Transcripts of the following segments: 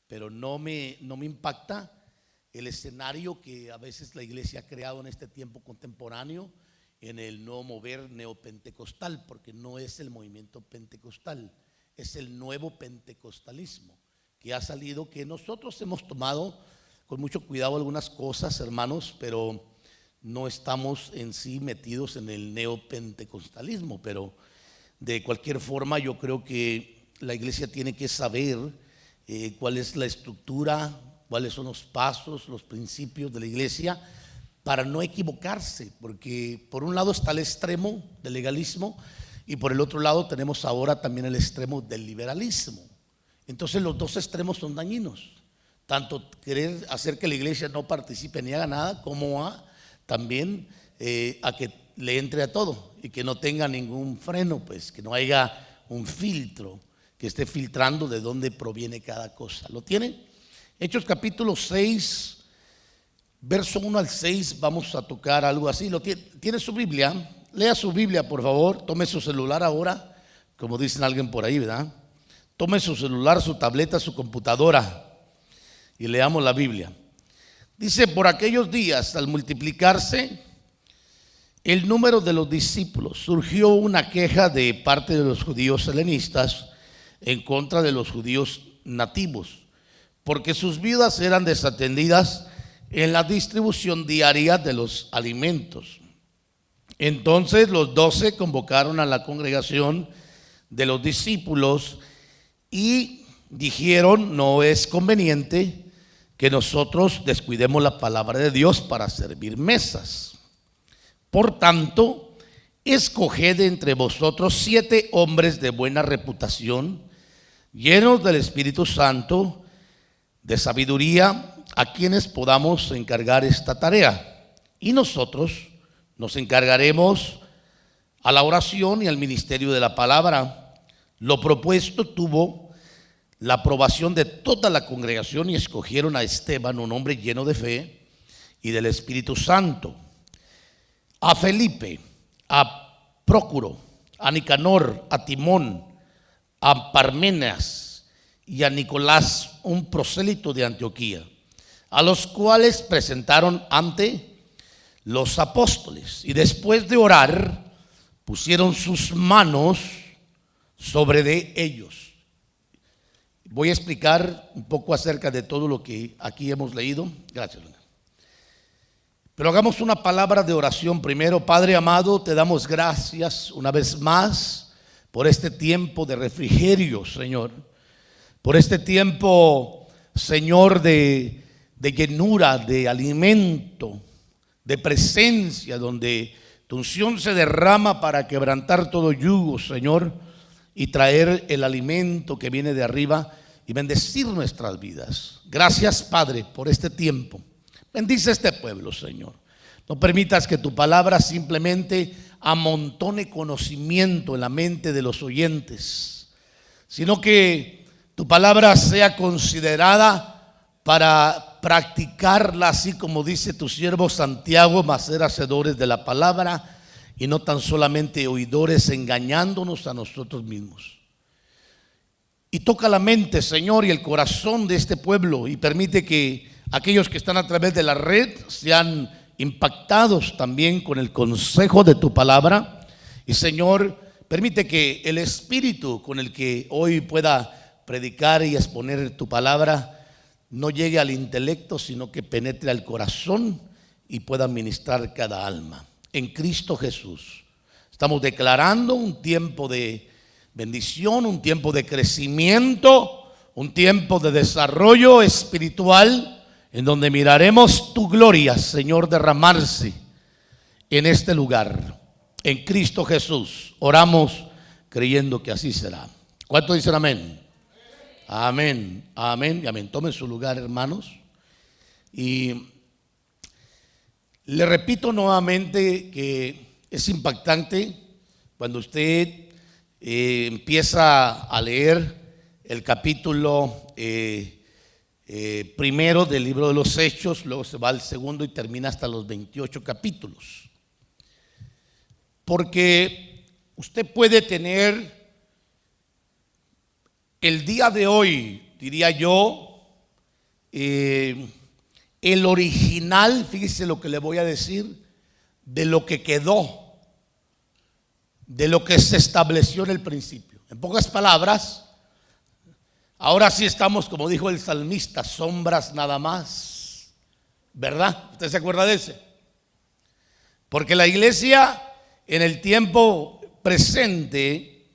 pero no me impacta el escenario que a veces la iglesia ha creado en este tiempo contemporáneo, en el nuevo mover neopentecostal, porque no es el movimiento pentecostal, es el nuevo pentecostalismo que ha salido, que nosotros hemos tomado con mucho cuidado algunas cosas, hermanos, pero no estamos en sí metidos en el neopentecostalismo. Pero de cualquier forma, yo creo que la iglesia tiene que saber cuál es la estructura, cuáles son los pasos, los principios de la iglesia, para no equivocarse, porque por un lado está el extremo del legalismo y por el otro lado tenemos ahora también el extremo del liberalismo. Entonces los dos extremos son dañinos, tanto querer hacer que la iglesia no participe ni haga nada, como también a que le entre a todo y que no tenga ningún freno, pues que no haya un filtro que esté filtrando de dónde proviene cada cosa. ¿Lo tienen? Hechos capítulo 6, verso 1 al 6, vamos a tocar algo así. ¿Tiene su Biblia? Lea su Biblia, por favor. Tome su celular ahora, como dicen alguien por ahí, ¿verdad? Tome su celular, su tableta, su computadora y leamos la Biblia. Dice: por aquellos días, al multiplicarse el número de los discípulos, surgió una queja de parte de los judíos helenistas en contra de los judíos nativos, porque sus vidas eran desatendidas en la distribución diaria de los alimentos. Entonces los 12 convocaron a la congregación de los discípulos y dijeron: no es conveniente que nosotros descuidemos la palabra de Dios para servir mesas. Por tanto, escoged entre vosotros 7 hombres de buena reputación, llenos del Espíritu Santo, de sabiduría, a quienes podamos encargar esta tarea, y nosotros nos encargaremos a la oración y al ministerio de la palabra. Lo propuesto tuvo la aprobación de toda la congregación y escogieron a Esteban, un hombre lleno de fe y del Espíritu Santo, a Felipe, a Prócoro, a Nicanor, a Timón, a Parmenas y a Nicolás, un prosélito de Antioquía, a los cuales presentaron ante los apóstoles, y después de orar pusieron sus manos sobre de ellos. Voy a explicar un poco acerca de todo lo que aquí hemos leído. Gracias, Luna. Pero hagamos una palabra de oración primero. Padre amado, te damos gracias una vez más por este tiempo de refrigerio, Señor, por este tiempo, Señor, de llenura, de alimento, de presencia, donde tu unción se derrama para quebrantar todo yugo, Señor, y traer el alimento que viene de arriba y bendecir nuestras vidas. Gracias, Padre, por este tiempo. Bendice este pueblo, Señor. No permitas que tu palabra simplemente amontone conocimiento en la mente de los oyentes, sino que tu palabra sea considerada para practicarla, así como dice tu siervo Santiago, mas ser hacedores de la palabra y no tan solamente oidores, engañándonos a nosotros mismos. Y toca la mente, Señor, y el corazón de este pueblo, y permite que aquellos que están a través de la red sean impactados también con el consejo de tu palabra. Y, Señor, permite que el espíritu con el que hoy pueda predicar y exponer tu palabra no llegue al intelecto, sino que penetre al corazón y pueda ministrar cada alma. En Cristo Jesús estamos declarando un tiempo de bendición, un tiempo de crecimiento, un tiempo de desarrollo espiritual, en donde miraremos tu gloria, Señor, derramarse en este lugar. En Cristo Jesús oramos creyendo que así será. ¿Cuántos dicen amén? Amén, amén y amén. Tomen su lugar, hermanos. Y le repito nuevamente que es impactante cuando usted empieza a leer el capítulo primero del libro de los Hechos, luego se va al segundo y termina hasta los 28 capítulos. Porque usted puede tener el día de hoy, diría yo, el original, fíjese lo que le voy a decir, de lo que quedó, de lo que se estableció en el principio. En pocas palabras, ahora sí estamos, como dijo el salmista, sombras nada más, ¿verdad? ¿Usted se acuerda de ese? Porque la iglesia en el tiempo presente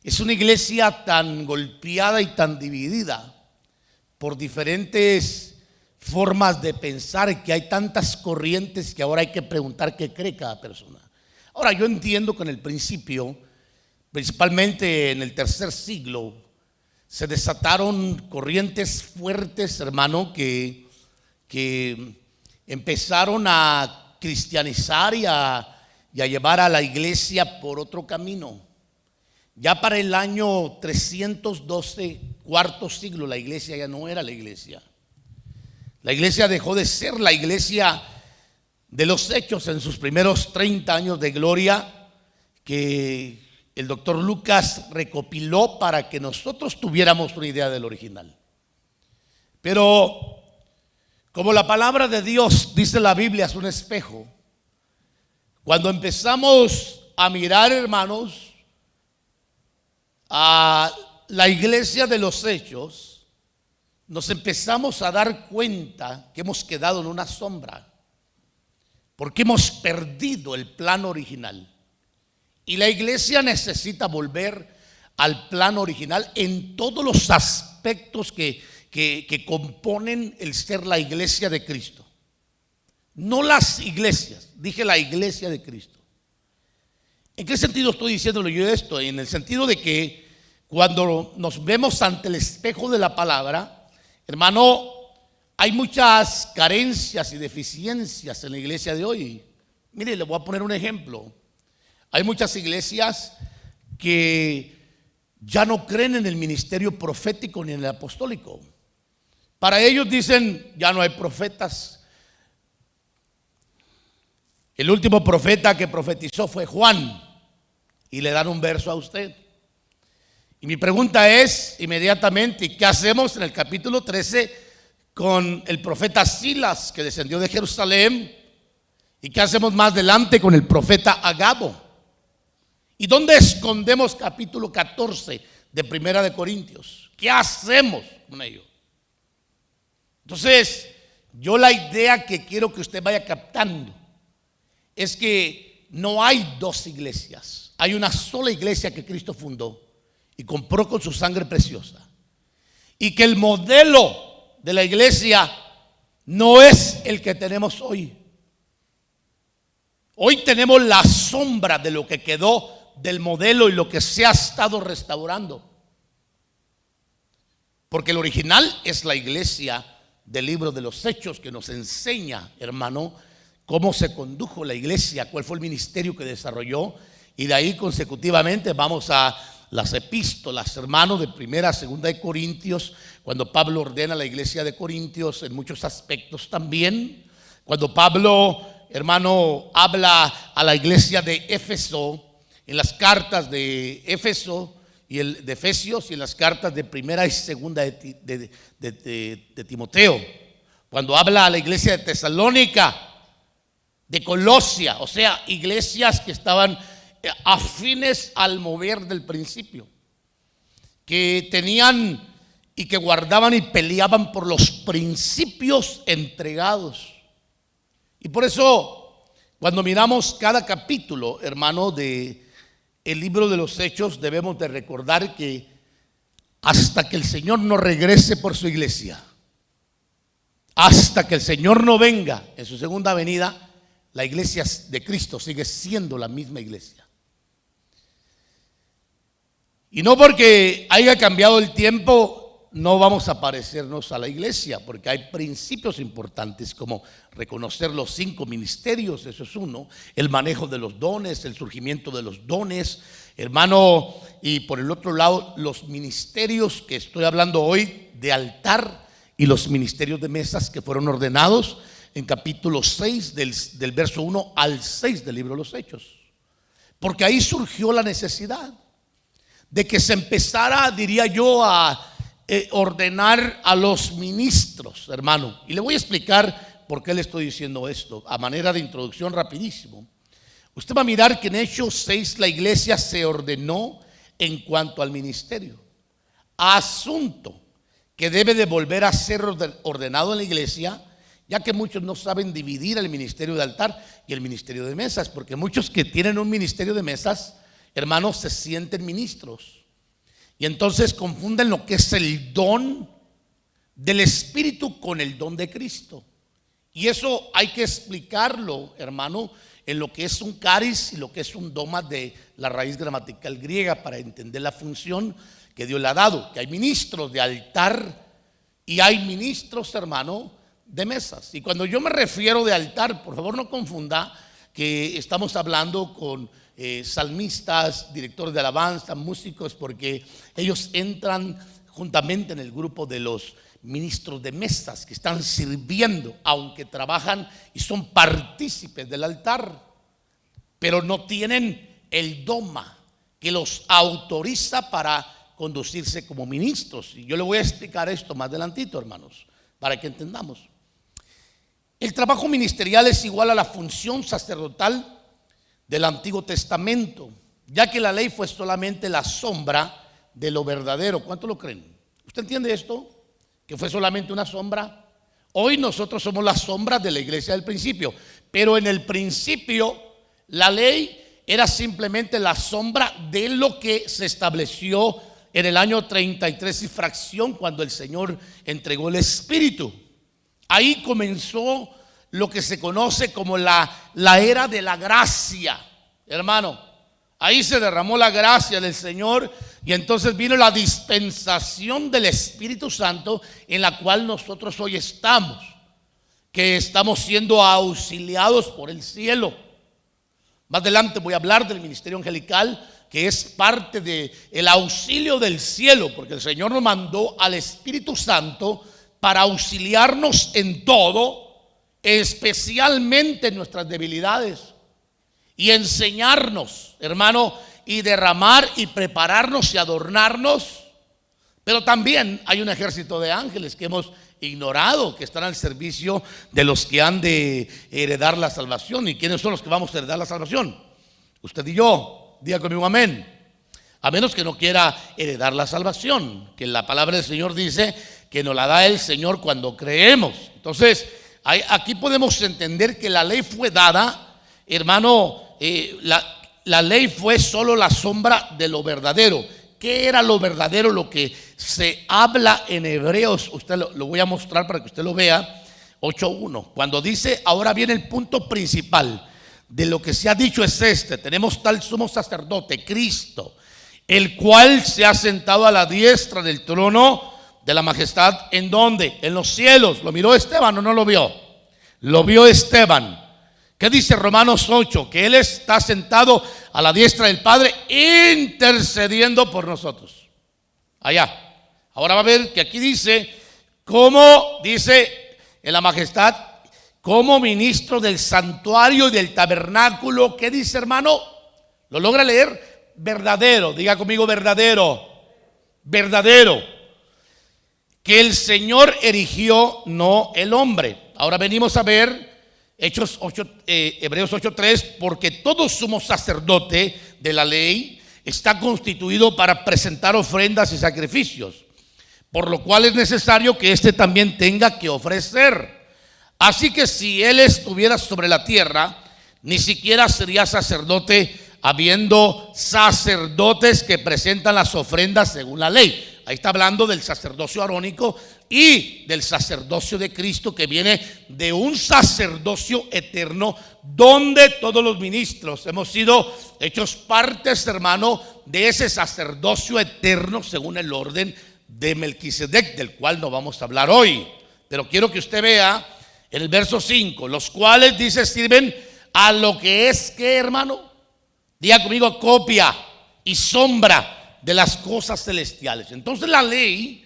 es una iglesia tan golpeada y tan dividida por diferentes formas de pensar, que hay tantas corrientes que ahora hay que preguntar qué cree cada persona. Ahora, yo entiendo que en el principio, principalmente en el tercer siglo, se desataron corrientes fuertes, hermano, que empezaron a cristianizar y a llevar a la iglesia por otro camino. Ya para el año 312, cuarto siglo, la iglesia ya no era la iglesia. La iglesia dejó de ser la iglesia de los hechos en sus primeros 30 años de gloria, que el doctor Lucas recopiló para que nosotros tuviéramos una idea del original. Pero como la palabra de Dios, dice la Biblia, es un espejo, cuando empezamos a mirar, hermanos, a la iglesia de los hechos, nos empezamos a dar cuenta que hemos quedado en una sombra, porque hemos perdido el plan original. Y la iglesia necesita volver al plan original en todos los aspectos que componen el ser la iglesia de Cristo. No las iglesias, dije la iglesia de Cristo. ¿En qué sentido estoy diciéndole yo esto? En el sentido de que cuando nos vemos ante el espejo de la palabra, hermano, hay muchas carencias y deficiencias en la iglesia de hoy. Mire, le voy a poner un ejemplo. Hay muchas iglesias que ya no creen en el ministerio profético ni en el apostólico. Para ellos dicen, ya no hay profetas. El último profeta que profetizó fue Juan, y le dan un verso a usted. Y mi pregunta es inmediatamente, ¿qué hacemos en el capítulo 13 con el profeta Silas, que descendió de Jerusalén? ¿Y qué hacemos más adelante con el profeta Agabo? ¿Y dónde escondemos capítulo 14 de Primera de Corintios? ¿Qué hacemos con ello? Entonces, yo la idea que quiero que usted vaya captando es que no hay dos iglesias, hay una sola iglesia que Cristo fundó y compró con su sangre preciosa, y que el modelo de la iglesia no es el que tenemos hoy. Hoy tenemos la sombra de lo que quedó del modelo y lo que se ha estado restaurando, porque el original es la iglesia del libro de los Hechos, que nos enseña, hermano, cómo se condujo la iglesia, cuál fue el ministerio que desarrolló, y de ahí consecutivamente vamos a las epístolas, hermano, de Primera, Segunda de Corintios, cuando Pablo ordena a la iglesia de Corintios en muchos aspectos también. Cuando Pablo, hermano, habla a la iglesia de Éfeso, en las cartas de Éfeso y de Efesios, y en las cartas de Primera y Segunda de Timoteo. Cuando habla a la iglesia de Tesalónica, de Colosia, o sea, iglesias que estaban afines al mover del principio, que tenían y que guardaban y peleaban por los principios entregados. Y por eso, cuando miramos cada capítulo, hermano, de el libro de los Hechos, debemos de recordar que hasta que el Señor no regrese por su iglesia, hasta que el Señor no venga en su segunda venida, la iglesia de Cristo sigue siendo la misma iglesia. Y no porque haya cambiado el tiempo no vamos a parecernos a la iglesia, porque hay principios importantes como reconocer los 5 ministerios, eso es uno, el manejo de los dones, el surgimiento de los dones, hermano, y por el otro lado los ministerios que estoy hablando hoy de altar y los ministerios de mesas que fueron ordenados en capítulo 6 del verso 1 al 6 del libro de los Hechos, porque ahí surgió la necesidad de que se empezara, diría yo, a ordenar a los ministros, hermano. Y le voy a explicar por qué le estoy diciendo esto, a manera de introducción rapidísimo. Usted va a mirar que en Hechos 6 la iglesia se ordenó en cuanto al ministerio, asunto que debe de volver a ser ordenado en la iglesia, ya que muchos no saben dividir el ministerio de altar y el ministerio de mesas, porque muchos que tienen un ministerio de mesas, hermanos, se sienten ministros y entonces confunden lo que es el don del Espíritu con el don de Cristo. Y eso hay que explicarlo, hermano, en lo que es un caris y lo que es un doma de la raíz gramatical griega, para entender la función que Dios le ha dado. Que hay ministros de altar y hay ministros, hermano, de mesas. Y cuando yo me refiero de altar, por favor no confunda que estamos hablando con salmistas, directores de alabanza, músicos, porque ellos entran juntamente en el grupo de los ministros de mesas que están sirviendo, aunque trabajan y son partícipes del altar, pero no tienen el doma que los autoriza para conducirse como ministros. Y yo le voy a explicar esto más adelantito, hermanos, para que entendamos. El trabajo ministerial es igual a la función sacerdotal del Antiguo Testamento, ya que la ley fue solamente la sombra de lo verdadero. ¿Cuánto lo creen? ¿Usted entiende esto? Que fue solamente una sombra. Hoy nosotros somos la sombra de la iglesia del principio, pero en el principio la ley era simplemente la sombra de lo que se estableció en el año 33 y fracción, cuando el Señor entregó el Espíritu. Ahí comenzó lo que se conoce como la era de la gracia, hermano. Ahí se derramó la gracia del Señor y entonces vino la dispensación del Espíritu Santo, en la cual nosotros hoy estamos, que estamos siendo auxiliados por el cielo. Más adelante voy a hablar del ministerio angelical, que es parte del auxilio del cielo, porque el Señor nos mandó al Espíritu Santo para auxiliarnos en todo, especialmente en nuestras debilidades, y enseñarnos, hermano, y derramar y prepararnos y adornarnos. Pero también hay un ejército de ángeles que hemos ignorado, que están al servicio de los que han de heredar la salvación. ¿Y quiénes son los que vamos a heredar la salvación? Usted y yo. Diga conmigo amén. A menos que no quiera heredar la salvación, que la palabra del Señor dice que nos la da el Señor cuando creemos. Entonces aquí podemos entender que la ley fue dada, hermano. La ley fue solo la sombra de lo verdadero. ¿Qué era lo verdadero? Lo que se habla en Hebreos, usted lo voy a mostrar para que usted lo vea, 8:1, cuando dice: ahora viene el punto principal de lo que se ha dicho es este: tenemos tal sumo sacerdote, Cristo, el cual se ha sentado a la diestra del trono de la majestad. ¿En dónde? En los cielos. ¿Lo miró Esteban o no lo vio? Lo vio Esteban. ¿Qué dice Romanos 8? Que Él está sentado a la diestra del Padre, intercediendo por nosotros. Allá. Ahora va a ver que aquí dice, como dice en la majestad, como ministro del santuario y del tabernáculo. ¿Qué dice, hermano? ¿Lo logra leer? Verdadero. Diga conmigo: verdadero. Verdadero. Que el Señor erigió, no el hombre. Ahora venimos a ver Hebreos 8:3, porque todo sumo sacerdote de la ley está constituido para presentar ofrendas y sacrificios, por lo cual es necesario que éste también tenga que ofrecer. Así que si él estuviera sobre la tierra, ni siquiera sería sacerdote, habiendo sacerdotes que presentan las ofrendas según la ley. Ahí está hablando del sacerdocio arónico y del sacerdocio de Cristo, que viene de un sacerdocio eterno, donde todos los ministros hemos sido hechos partes, hermano, de ese sacerdocio eterno según el orden de Melquisedec, del cual no vamos a hablar hoy. Pero quiero que usted vea en el verso 5, los cuales dice sirven a lo que es, ¿qué, hermano? Diga conmigo: copia y sombra de las cosas celestiales. Entonces la ley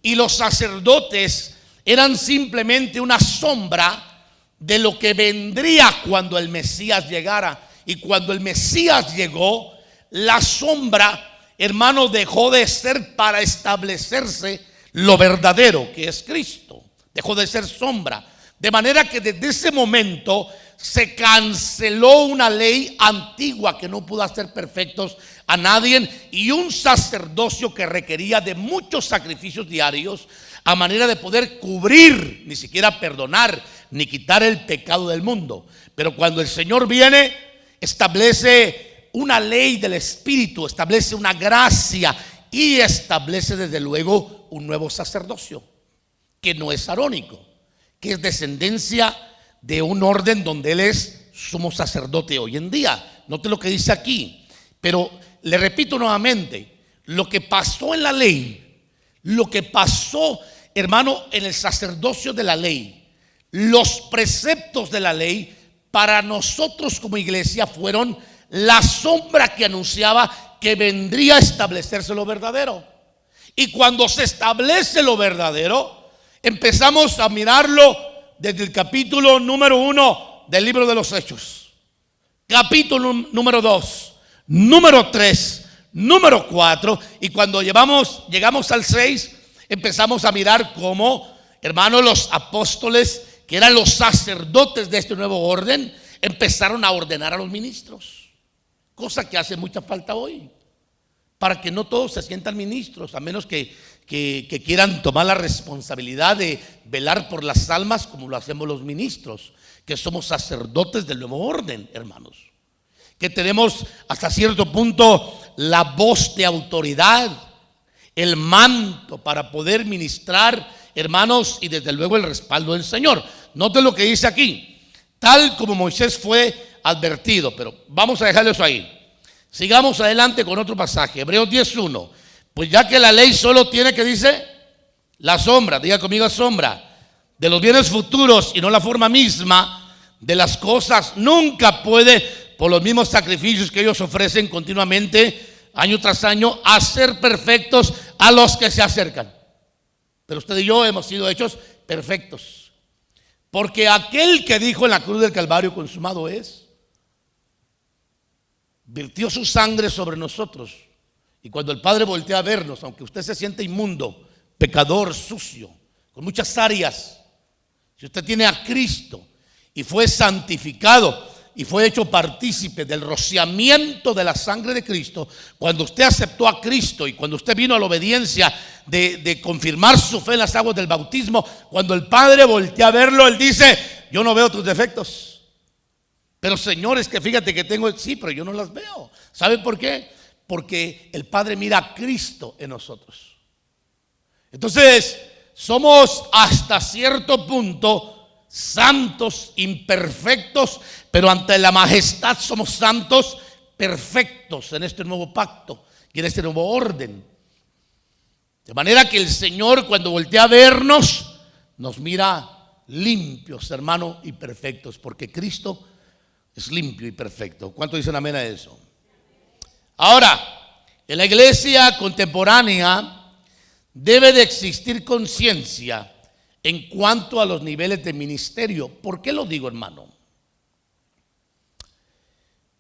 y los sacerdotes eran simplemente una sombra de lo que vendría cuando el Mesías llegara. Y cuando el Mesías llegó, la sombra, hermano, dejó de ser para establecerse lo verdadero, que es Cristo. Dejó de ser sombra. De manera que desde ese momento se canceló una ley antigua que no pudo hacer perfectos a nadie, y un sacerdocio que requería de muchos sacrificios diarios a manera de poder cubrir, ni siquiera perdonar, ni quitar el pecado del mundo. Pero cuando el Señor viene, establece una ley del Espíritu, establece una gracia y establece desde luego un nuevo sacerdocio que no es arónico, que es descendencia de un orden donde Él es sumo sacerdote hoy en día. Note lo que dice aquí. Pero le repito nuevamente, lo que pasó en la ley, lo que pasó, hermano, en el sacerdocio de la ley, los preceptos de la ley, para nosotros como iglesia fueron la sombra que anunciaba que vendría a establecerse lo verdadero. Y cuando se establece lo verdadero, empezamos a mirarlo desde el capítulo número 1 del libro de los Hechos, capítulo número 2, número 3, número 4, y cuando llegamos al 6, empezamos a mirar cómo, hermanos, los apóstoles, que eran los sacerdotes de este nuevo orden, empezaron a ordenar a los ministros, cosa que hace mucha falta hoy, para que no todos se sientan ministros, a menos que quieran tomar la responsabilidad de velar por las almas como lo hacemos los ministros, que somos sacerdotes del nuevo orden, hermanos, que tenemos hasta cierto punto la voz de autoridad, el manto para poder ministrar, hermanos, y desde luego el respaldo del Señor. Noten lo que dice aquí, tal como Moisés fue advertido, pero vamos a dejarlo eso ahí. Sigamos adelante con otro pasaje, Hebreos 10:1. Pues ya que la ley solo tiene, que dice, la sombra, diga conmigo, sombra de los bienes futuros y no la forma misma de las cosas, nunca puede, por los mismos sacrificios que ellos ofrecen continuamente, año tras año, hacer perfectos a los que se acercan. Pero usted y yo hemos sido hechos perfectos, porque aquel que dijo en la cruz del Calvario, consumado es, vertió su sangre sobre nosotros. Y cuando el Padre voltea a vernos, aunque usted se siente inmundo, pecador, sucio, con muchas áreas, si usted tiene a Cristo y fue santificado y fue hecho partícipe del rociamiento de la sangre de Cristo, cuando usted aceptó a Cristo y cuando usted vino a la obediencia de confirmar su fe en las aguas del bautismo, cuando el Padre voltea a verlo, Él dice, yo no veo tus defectos, pero señores, que fíjate que tengo, sí, pero yo no las veo. ¿Sabe por qué? Porque el Padre mira a Cristo en nosotros. Entonces, somos hasta cierto punto santos, imperfectos, pero ante la majestad somos santos, perfectos en este nuevo pacto y en este nuevo orden. De manera que el Señor, cuando voltea a vernos, nos mira limpios, hermano, y perfectos, porque Cristo es limpio y perfecto. ¿Cuánto dicen amén a eso? Ahora, en la iglesia contemporánea debe de existir conciencia en cuanto a los niveles de ministerio. ¿Por qué lo digo, hermano?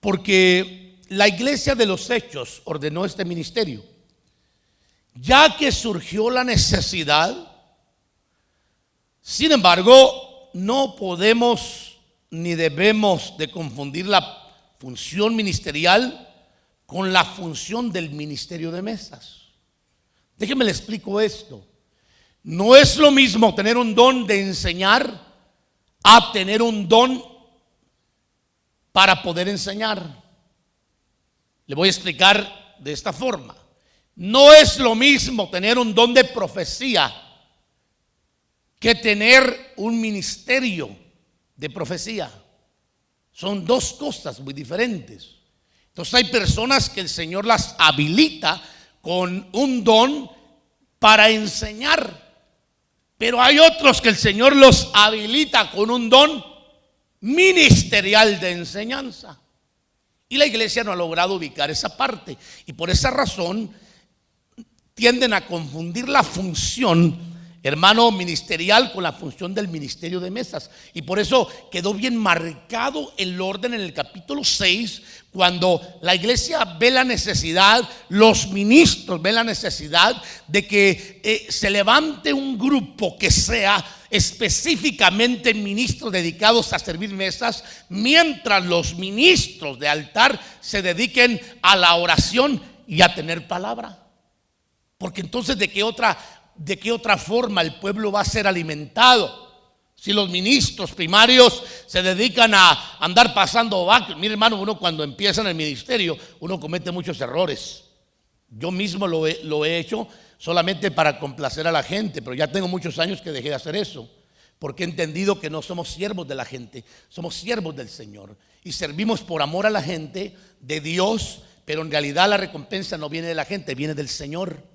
Porque la iglesia de los Hechos ordenó este ministerio, ya que surgió la necesidad. Sin embargo, no podemos ni debemos de confundir la función ministerial con la función del ministerio de mesas. Déjenme le explico esto. No es lo mismo tener un don de enseñar a tener un don para poder enseñar. Le voy a explicar de esta forma. No es lo mismo tener un don de profecía que tener un ministerio de profecía. Son dos cosas muy diferentes. Entonces hay personas que el Señor las habilita con un don para enseñar, pero hay otros que el Señor los habilita con un don ministerial de enseñanza. Y la iglesia no ha logrado ubicar esa parte, y por esa razón tienden a confundir la función hermano, ministerial con la función del ministerio de mesas. Y por eso quedó bien marcado el orden en el capítulo 6, cuando la iglesia ve la necesidad, los ministros ven la necesidad de que se levante un grupo que sea específicamente ministros dedicados a servir mesas, mientras los ministros de altar se dediquen a la oración y a tener palabra. Porque entonces ¿de qué otra forma el pueblo va a ser alimentado? Si los ministros primarios se dedican a andar pasando vacíos. Mire, hermano, uno cuando empieza en el ministerio, uno comete muchos errores. Yo mismo lo he hecho solamente para complacer a la gente, pero ya tengo muchos años que dejé de hacer eso, porque he entendido que no somos siervos de la gente, somos siervos del Señor. Y servimos por amor a la gente, de Dios, pero en realidad la recompensa no viene de la gente, viene del Señor.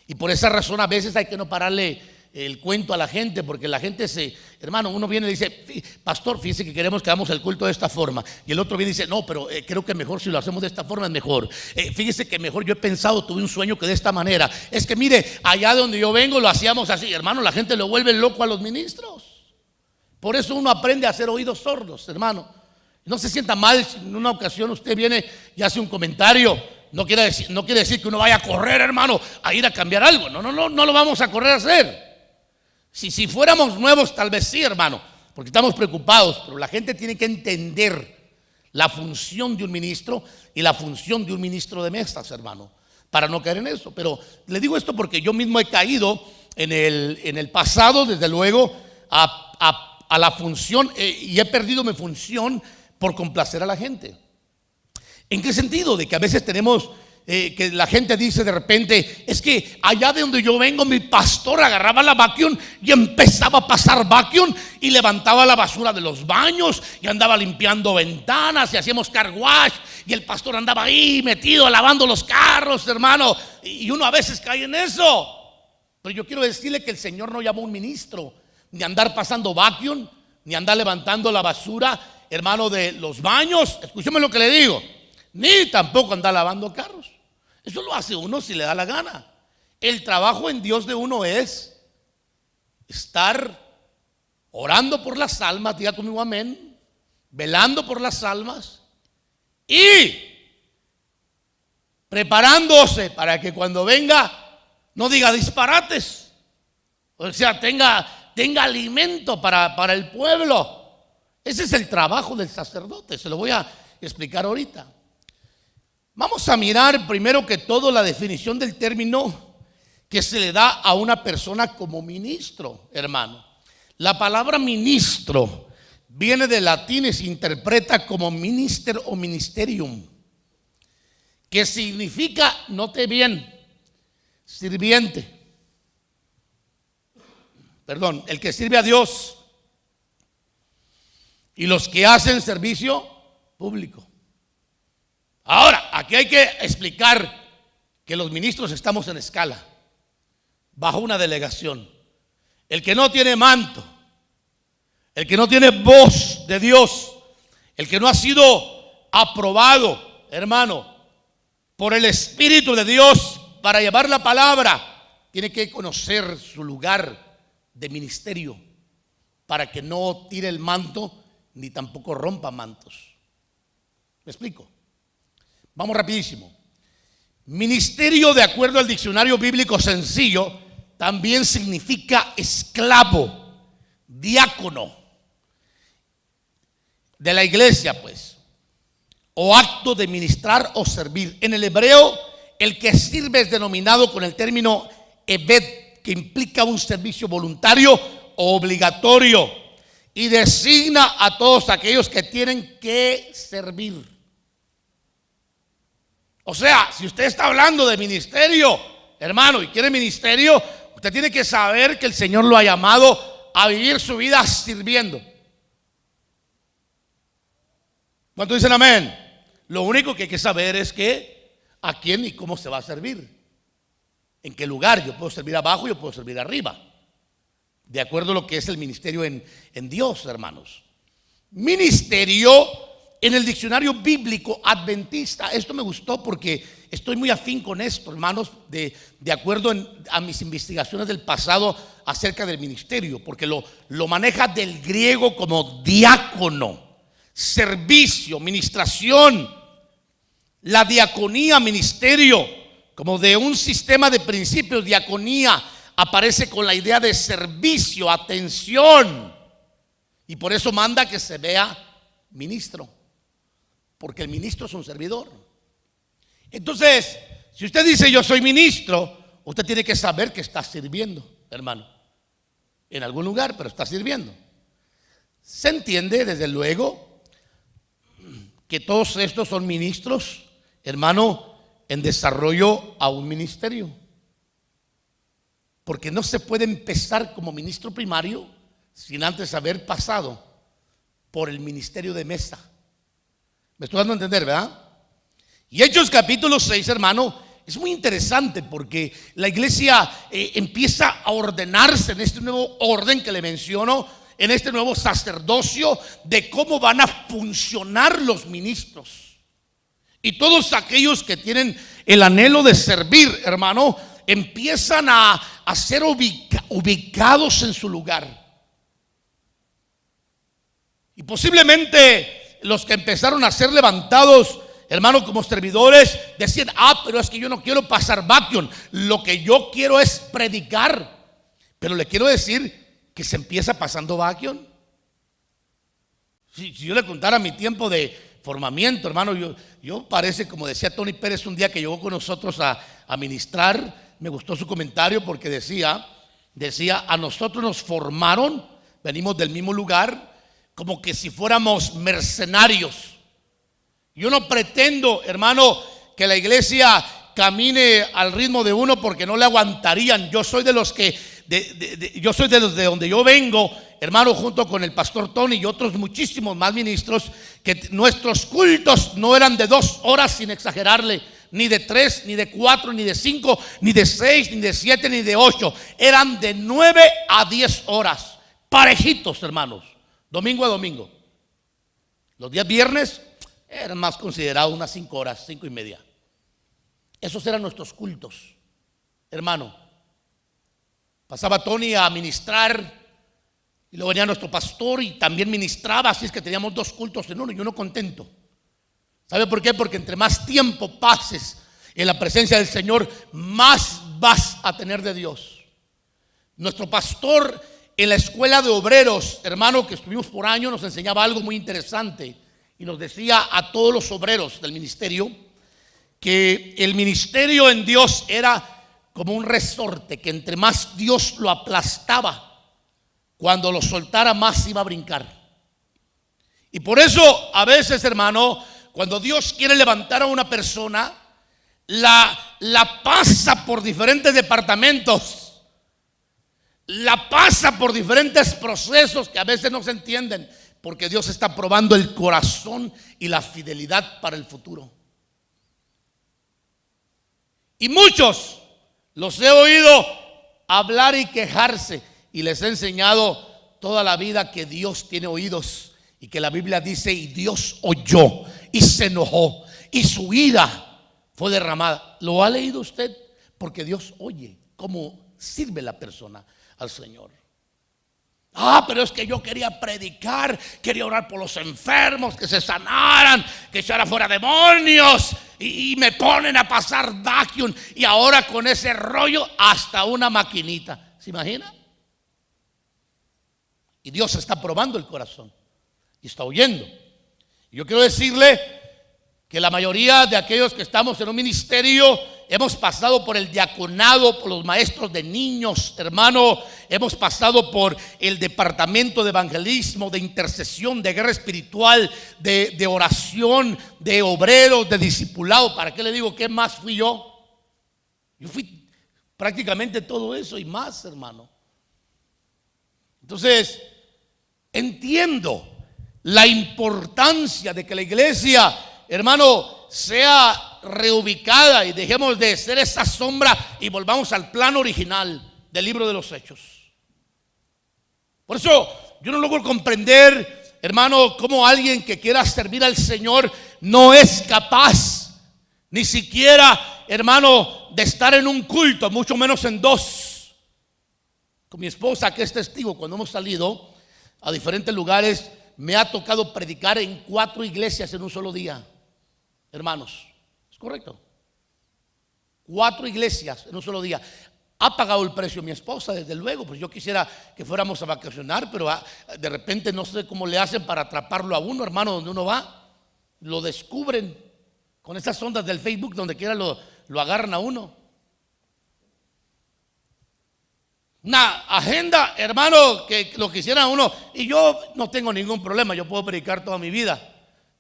Y por esa razón a veces hay que no pararle el cuento a la gente, porque la gente hermano, uno viene y dice: pastor, fíjese que queremos que hagamos el culto de esta forma, y el otro viene y dice: no, pero creo que mejor si lo hacemos de esta forma es mejor. Fíjese que mejor yo he pensado, tuve un sueño que de esta manera. Es que mire, allá de donde yo vengo lo hacíamos así. Hermano, la gente lo vuelve loco a los ministros. Por eso uno aprende a hacer oídos sordos, hermano. No se sienta mal si en una ocasión usted viene y hace un comentario. No quiere decir que uno vaya a correr, hermano, a ir a cambiar algo. No lo vamos a correr a hacer. Si fuéramos nuevos, tal vez sí, hermano, porque estamos preocupados. Pero la gente tiene que entender la función de un ministro y la función de un ministro de mesas, hermano, para no caer en eso. Pero le digo esto porque yo mismo he caído en el pasado, desde luego, a la función, y he perdido mi función por complacer a la gente. ¿En qué sentido? De que a veces tenemos que la gente dice de repente: es que allá de donde yo vengo, mi pastor agarraba la vacuum y empezaba a pasar vacuum y levantaba la basura de los baños y andaba limpiando ventanas y hacíamos car wash, y el pastor andaba ahí metido lavando los carros, hermano, y uno a veces cae en eso. Pero yo quiero decirle que el Señor no llamó a un ministro ni a andar pasando vacuum, ni a andar levantando la basura, hermano, de los baños. Escúcheme lo que le digo. Ni tampoco andar lavando carros. Eso lo hace uno si le da la gana. El trabajo en Dios de uno es estar orando por las almas, diga conmigo amén, velando por las almas y preparándose para que cuando venga no diga disparates. O sea, tenga alimento para el pueblo. Ese es el trabajo del sacerdote. Se lo voy a explicar ahorita. Vamos a mirar primero que todo la definición del término que se le da a una persona como ministro, hermano. La palabra ministro viene del latín y se interpreta como minister o ministerium, que significa, note bien, sirviente. Perdón, el que sirve a Dios y los que hacen servicio público. Ahora, aquí hay que explicar que los ministros estamos en escala, bajo una delegación. El que no tiene manto, el que no tiene voz de Dios, el que no ha sido aprobado, hermano, por el Espíritu de Dios para llevar la palabra, tiene que conocer su lugar de ministerio para que no tire el manto ni tampoco rompa mantos. ¿Me explico? Vamos rapidísimo. Ministerio, de acuerdo al diccionario bíblico sencillo, también significa esclavo, diácono de la iglesia, pues, o acto de ministrar o servir. En el hebreo, el que sirve es denominado con el término eved, que implica un servicio voluntario o obligatorio, y designa a todos aquellos que tienen que servir. O sea, si usted está hablando de ministerio, hermano, y quiere ministerio, usted tiene que saber que el Señor lo ha llamado a vivir su vida sirviendo. ¿Cuántos dicen amén? Lo único que hay que saber es que a quién y cómo se va a servir. En qué lugar. Yo puedo servir abajo, yo puedo servir arriba, de acuerdo a lo que es el ministerio en Dios, hermanos. Ministerio en el diccionario bíblico adventista, esto me gustó porque estoy muy afín con esto, hermanos, de acuerdo a mis investigaciones del pasado acerca del ministerio, porque lo maneja del griego como diácono, servicio, ministración, la diaconía, ministerio, como de un sistema de principios. Diaconía aparece con la idea de servicio, atención, y por eso manda que se vea ministro, porque el ministro es un servidor. Entonces, si usted dice yo soy ministro, usted tiene que saber que está sirviendo, hermano, en algún lugar, pero está sirviendo. Se entiende desde luego que todos estos son ministros, hermano, en desarrollo a un ministerio, porque no se puede empezar como ministro primario sin antes haber pasado por el ministerio de mesa. Me estoy dando a entender, ¿verdad? Y Hechos capítulo 6, hermano, es muy interesante porque la iglesia empieza a ordenarse en este nuevo orden que le menciono, en este nuevo sacerdocio, de cómo van a funcionar los ministros. Y todos aquellos que tienen el anhelo de servir, hermano, empiezan a ser ubicados en su lugar. Y posiblemente los que empezaron a ser levantados, hermano, como servidores, decían: pero es que yo no quiero pasar vacuum, lo que yo quiero es predicar. Pero le quiero decir que se empieza pasando vacuum. Si yo le contara mi tiempo de formamiento, hermano, yo parece, como decía Tony Pérez un día que llegó con nosotros a ministrar, me gustó su comentario porque decía, a nosotros nos formaron, venimos del mismo lugar, como que si fuéramos mercenarios. Yo no pretendo, hermano, que la iglesia camine al ritmo de uno, porque no le aguantarían. Yo soy de los que, yo soy de los de donde yo vengo, hermano, junto con el pastor Tony y otros muchísimos más ministros, que nuestros cultos no eran de 2 horas, sin exagerarle, ni de 3, ni de 4, ni de 5, ni de 6, ni de 7, ni de 8. Eran de 9 a 10 horas, parejitos, hermanos, domingo a domingo. Los días viernes eran más considerados unas 5 horas, 5 y media. Esos eran nuestros cultos, hermano. Pasaba Tony a ministrar y luego venía nuestro pastor y también ministraba, así es que teníamos 2 cultos en uno y uno contento. ¿Sabe por qué? Porque entre más tiempo pases en la presencia del Señor, más vas a tener de Dios. Nuestro pastor en la escuela de obreros, hermano, que estuvimos por año, nos enseñaba algo muy interesante y nos decía a todos los obreros del ministerio que el ministerio en Dios era como un resorte, que entre más Dios lo aplastaba, cuando lo soltara más iba a brincar. Y por eso a veces, hermano, cuando Dios quiere levantar a una persona, la pasa por diferentes departamentos, la pasa por diferentes procesos que a veces no se entienden, porque Dios está probando el corazón y la fidelidad para el futuro. Y muchos los he oído hablar y quejarse, y les he enseñado toda la vida que Dios tiene oídos, y que la Biblia dice: y Dios oyó y se enojó y su ira fue derramada. ¿Lo ha leído usted? Porque Dios oye cómo sirve la persona al Señor. Pero es que yo quería predicar, quería orar por los enfermos, que se sanaran, que echara fuera demonios, y me ponen a pasar vacuum, y ahora con ese rollo hasta una maquinita. ¿Se imagina? Y Dios está probando el corazón y está oyendo. Y yo quiero decirle que la mayoría de aquellos que estamos en un ministerio hemos pasado por el diaconado, por los maestros de niños, hermano. Hemos pasado por el departamento de evangelismo, de intercesión, de guerra espiritual, de oración, de obreros, de discipulado. ¿Para qué le digo qué más fui yo? Yo fui prácticamente todo eso y más, hermano. Entonces, entiendo la importancia de que la iglesia, hermano, sea reubicada y dejemos de ser esa sombra y volvamos al plano original del libro de los Hechos. Por eso yo no logro comprender hermano, cómo alguien que quiera servir al Señor no es capaz ni siquiera, hermano, de estar en un culto, mucho menos en dos. Con mi esposa, que es testigo, cuando hemos salido a diferentes lugares, me ha tocado predicar en 4 iglesias en un solo día, hermanos. ¿Es correcto? 4 iglesias en un solo día. Ha pagado el precio mi esposa, desde luego. Pues yo quisiera que fuéramos a vacacionar, pero de repente no sé cómo le hacen para atraparlo a uno, hermano, donde uno va. Lo descubren con esas ondas del Facebook, donde quiera lo agarran a uno. Una agenda, hermano, que lo quisiera uno. Y yo no tengo ningún problema, yo puedo predicar toda mi vida.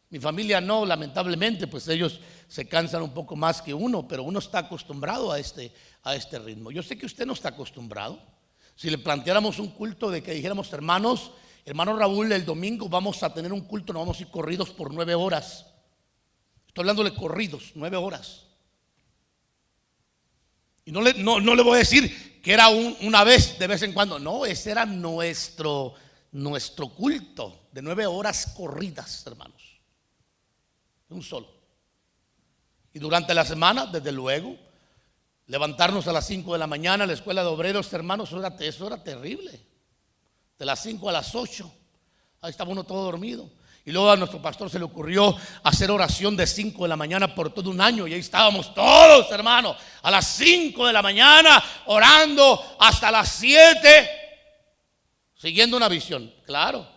Mi familia no, lamentablemente, pues ellos se cansan un poco más que uno, pero uno está acostumbrado a este ritmo. Yo sé que usted no está acostumbrado. Si le planteáramos un culto de que dijéramos, hermano Raúl, el domingo vamos a tener un culto, nos vamos a ir corridos por 9 horas. Estoy hablando de corridos, 9 horas. Y no le voy a decir que era una vez, de vez en cuando. No, ese era nuestro culto de 9 horas corridas, hermanos. Un solo. Y durante la semana, desde luego, levantarnos a las 5 de la mañana a la escuela de obreros, hermanos, eso era terrible. De las 5 a las 8, ahí estaba uno todo dormido. Y luego a nuestro pastor se le ocurrió hacer oración de 5 de la mañana por todo un año. Y ahí estábamos todos, hermanos, a las 5 de la mañana orando hasta las 7, siguiendo una visión. Claro,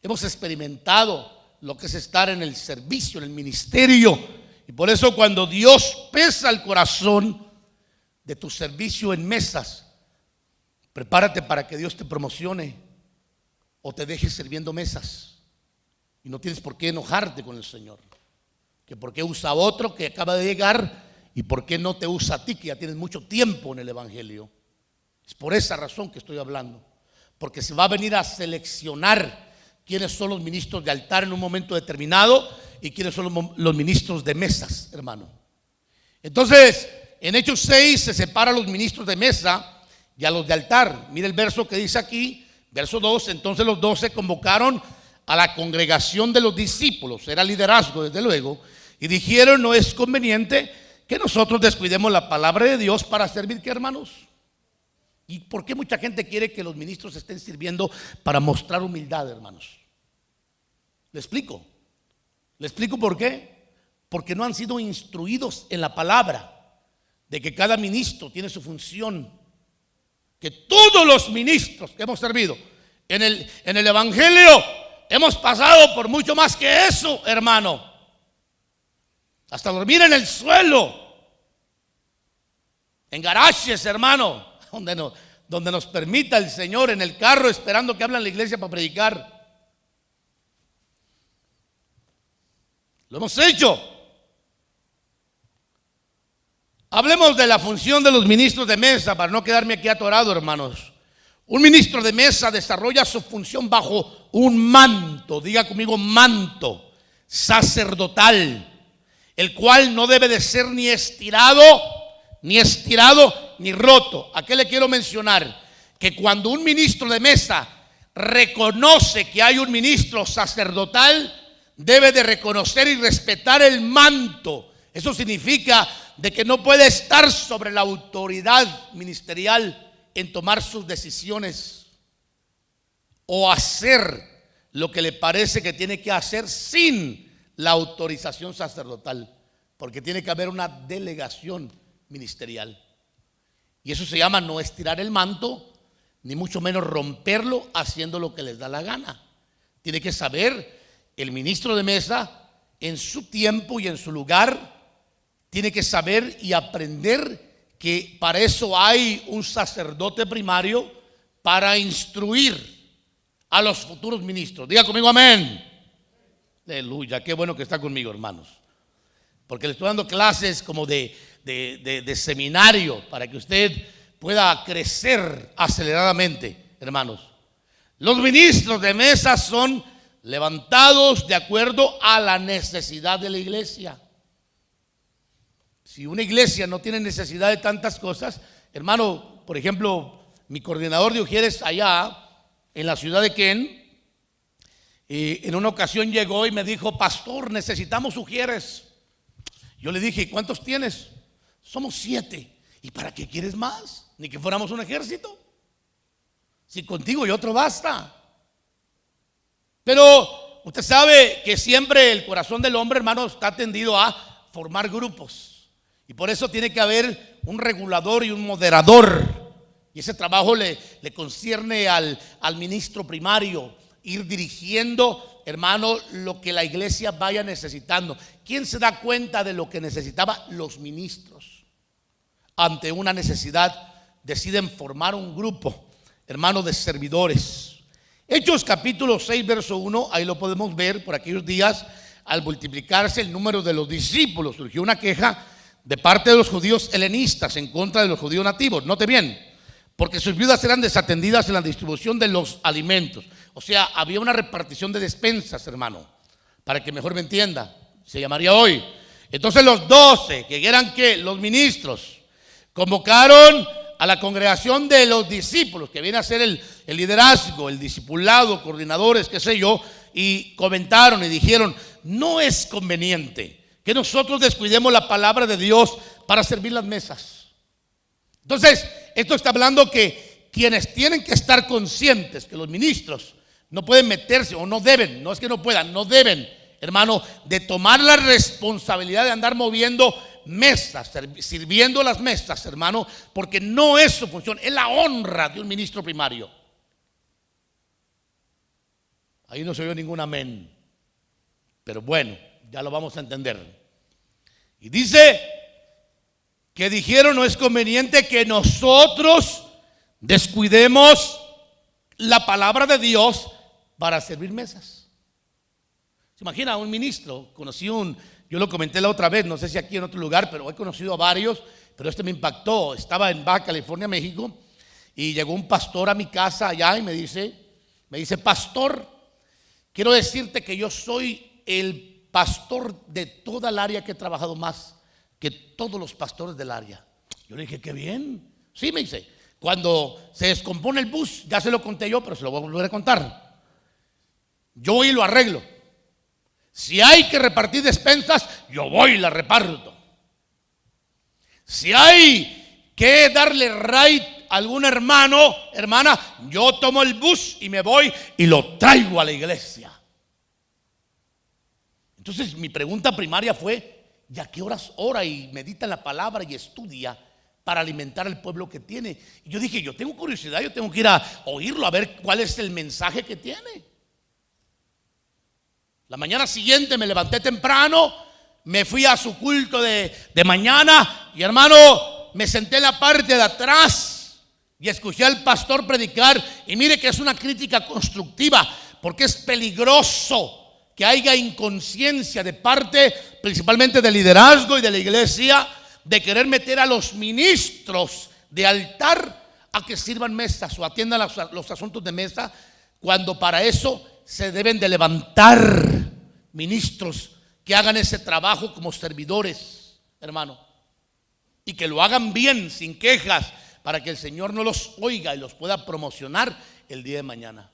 hemos experimentado lo que es estar en el servicio, en el ministerio. Y por eso cuando Dios pesa el corazón de tu servicio en mesas, prepárate para que Dios te promocione o te deje sirviendo mesas. Y no tienes por qué enojarte con el Señor, que por qué usa a otro que acaba de llegar y por qué no te usa a ti, que ya tienes mucho tiempo en el Evangelio. Es por esa razón que estoy hablando, porque se va a venir a seleccionar quiénes son los ministros de altar en un momento determinado y quiénes son los ministros de mesas, hermano. Entonces, en Hechos 6 se separa a los ministros de mesa y a los de altar. Mire el verso que dice aquí, verso 2. Entonces los 12 convocaron a la congregación de los discípulos, era liderazgo desde luego, y dijeron: no es conveniente que nosotros descuidemos la palabra de Dios para servir, ¿qué, hermanos? ¿Y por qué mucha gente quiere que los ministros estén sirviendo para mostrar humildad, hermanos? ¿Le explico por qué? Porque no han sido instruidos en la palabra de que cada ministro tiene su función, que todos los ministros que hemos servido en el Evangelio hemos pasado por mucho más que eso, hermano. Hasta dormir en el suelo, en garajes, hermano, donde nos permita el Señor, en el carro esperando que hablen la iglesia para predicar. Lo hemos hecho. Hablemos de la función de los ministros de mesa para no quedarme aquí atorado, hermanos. Un ministro de mesa desarrolla su función bajo un manto, diga conmigo, manto sacerdotal, el cual no debe de ser ni estirado ni roto. ¿A qué le quiero mencionar? Que cuando un ministro de mesa reconoce que hay un ministro sacerdotal, debe de reconocer y respetar el manto. Eso significa de que no puede estar sobre la autoridad ministerial en tomar sus decisiones o hacer lo que le parece que tiene que hacer sin la autorización sacerdotal, porque tiene que haber una delegación ministerial. Y eso se llama no estirar el manto, ni mucho menos romperlo haciendo lo que les da la gana. Tiene que saber el ministro de mesa en su tiempo y en su lugar. Tiene que saber y aprender que para eso hay un sacerdote primario para instruir a los futuros ministros. Diga conmigo amén. Aleluya, qué bueno que está conmigo, hermanos, porque le estoy dando clases como de seminario para que usted pueda crecer aceleradamente, hermanos. Los ministros de mesa son levantados de acuerdo a la necesidad de la iglesia. Si una iglesia no tiene necesidad de tantas cosas, hermano, por ejemplo, mi coordinador de Ujieres allá en la ciudad de Ken, Y en una ocasión llegó y me dijo: pastor, necesitamos ujieres. Yo le dije: ¿cuántos tienes? Somos 7. ¿Y para qué quieres más? Ni que fuéramos un ejército. Si contigo y otro basta. Pero usted sabe que siempre el corazón del hombre, hermano, está tendido a formar grupos. Y por eso tiene que haber un regulador y un moderador. Y ese trabajo le concierne al ministro primario, ir dirigiendo, hermano, lo que la iglesia vaya necesitando. ¿Quién se da cuenta de lo que necesitaban los ministros? Ante una necesidad deciden formar un grupo, hermano, de servidores. Hechos capítulo 6 verso 1, ahí lo podemos ver. Por aquellos días, al multiplicarse el número de los discípulos, surgió una queja de parte de los judíos helenistas en contra de los judíos nativos. Note bien, porque sus viudas eran desatendidas en la distribución de los alimentos. O sea, había una repartición de despensas, hermano, para que mejor me entienda, se llamaría hoy. Entonces los 12, que eran ¿qué? Los ministros, convocaron a la congregación de los discípulos, que viene a ser el liderazgo, el discipulado, coordinadores, qué sé yo, y comentaron y dijeron: no es conveniente que nosotros descuidemos la palabra de Dios para servir las mesas. Entonces, esto está hablando que quienes tienen que estar conscientes que los ministros no pueden meterse, o no deben, no es que no puedan, no deben, hermano, de tomar la responsabilidad de andar moviendo mesas, sirviendo las mesas, hermano, porque no es su función, es la honra de un ministro primario. Ahí no se oyó ningún amén, pero bueno, ya lo vamos a entender. Y dice que dijeron: no es conveniente que nosotros descuidemos la palabra de Dios para servir mesas. ¿Se imagina un ministro? Yo lo comenté la otra vez, no sé si aquí en otro lugar, pero he conocido a varios, pero este me impactó. Estaba en Baja California, México, y llegó un pastor a mi casa allá y me dice: pastor, quiero decirte que yo soy el pastor de toda el área, que he trabajado más que todos los pastores del área. Yo le dije: qué bien. Sí, me dice, cuando se descompone el bus, ya se lo conté yo, pero se lo voy a volver a contar, yo voy y lo arreglo. Si hay que repartir despensas, yo voy y la reparto. Si hay que darle ride a algún hermano, hermana, yo tomo el bus y me voy y lo traigo a la iglesia. Entonces mi pregunta primaria fue: ¿y a qué horas ora y medita la palabra y estudia para alimentar al pueblo que tiene? Y yo dije: yo tengo curiosidad, yo tengo que ir a oírlo, a ver cuál es el mensaje que tiene. La mañana siguiente me levanté temprano, me fui a su culto de mañana y, hermano, me senté en la parte de atrás y escuché al pastor predicar. Y mire que es una crítica constructiva, porque es peligroso que haya inconsciencia de parte principalmente del liderazgo y de la iglesia, de querer meter a los ministros de altar a que sirvan mesas o atiendan los asuntos de mesa, cuando para eso se deben de levantar ministros que hagan ese trabajo como servidores, hermano, y que lo hagan bien, sin quejas, para que el Señor no los oiga y los pueda promocionar el día de mañana.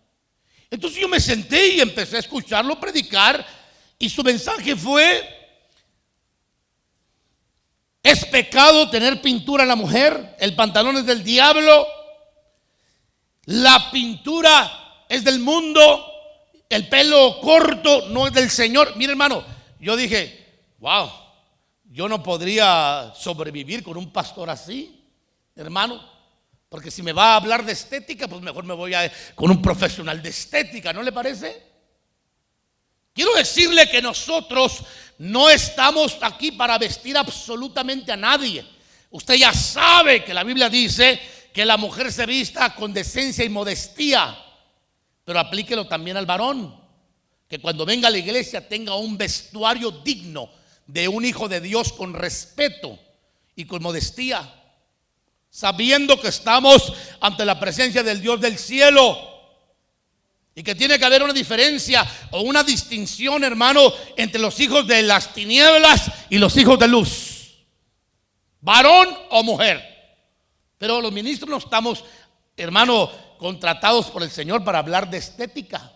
Entonces yo me senté y empecé a escucharlo predicar, y su mensaje fue: es pecado tener pintura en la mujer, el pantalón es del diablo, la pintura es del mundo, el pelo corto no es del Señor. Mire, hermano, yo dije: wow, yo no podría sobrevivir con un pastor así, hermano, porque si me va a hablar de estética, pues mejor me voy con un profesional de estética, ¿no le parece? Quiero decirle que nosotros no estamos aquí para vestir absolutamente a nadie. Usted ya sabe que la Biblia dice que la mujer se vista con decencia y modestia, pero aplíquelo también al varón, que cuando venga a la iglesia tenga un vestuario digno de un hijo de Dios, con respeto y con modestia, sabiendo que estamos ante la presencia del Dios del cielo y que tiene que haber una diferencia o una distinción, hermano, entre los hijos de las tinieblas y los hijos de luz, varón o mujer. Pero los ministros no estamos, hermano, contratados por el Señor para hablar de estética.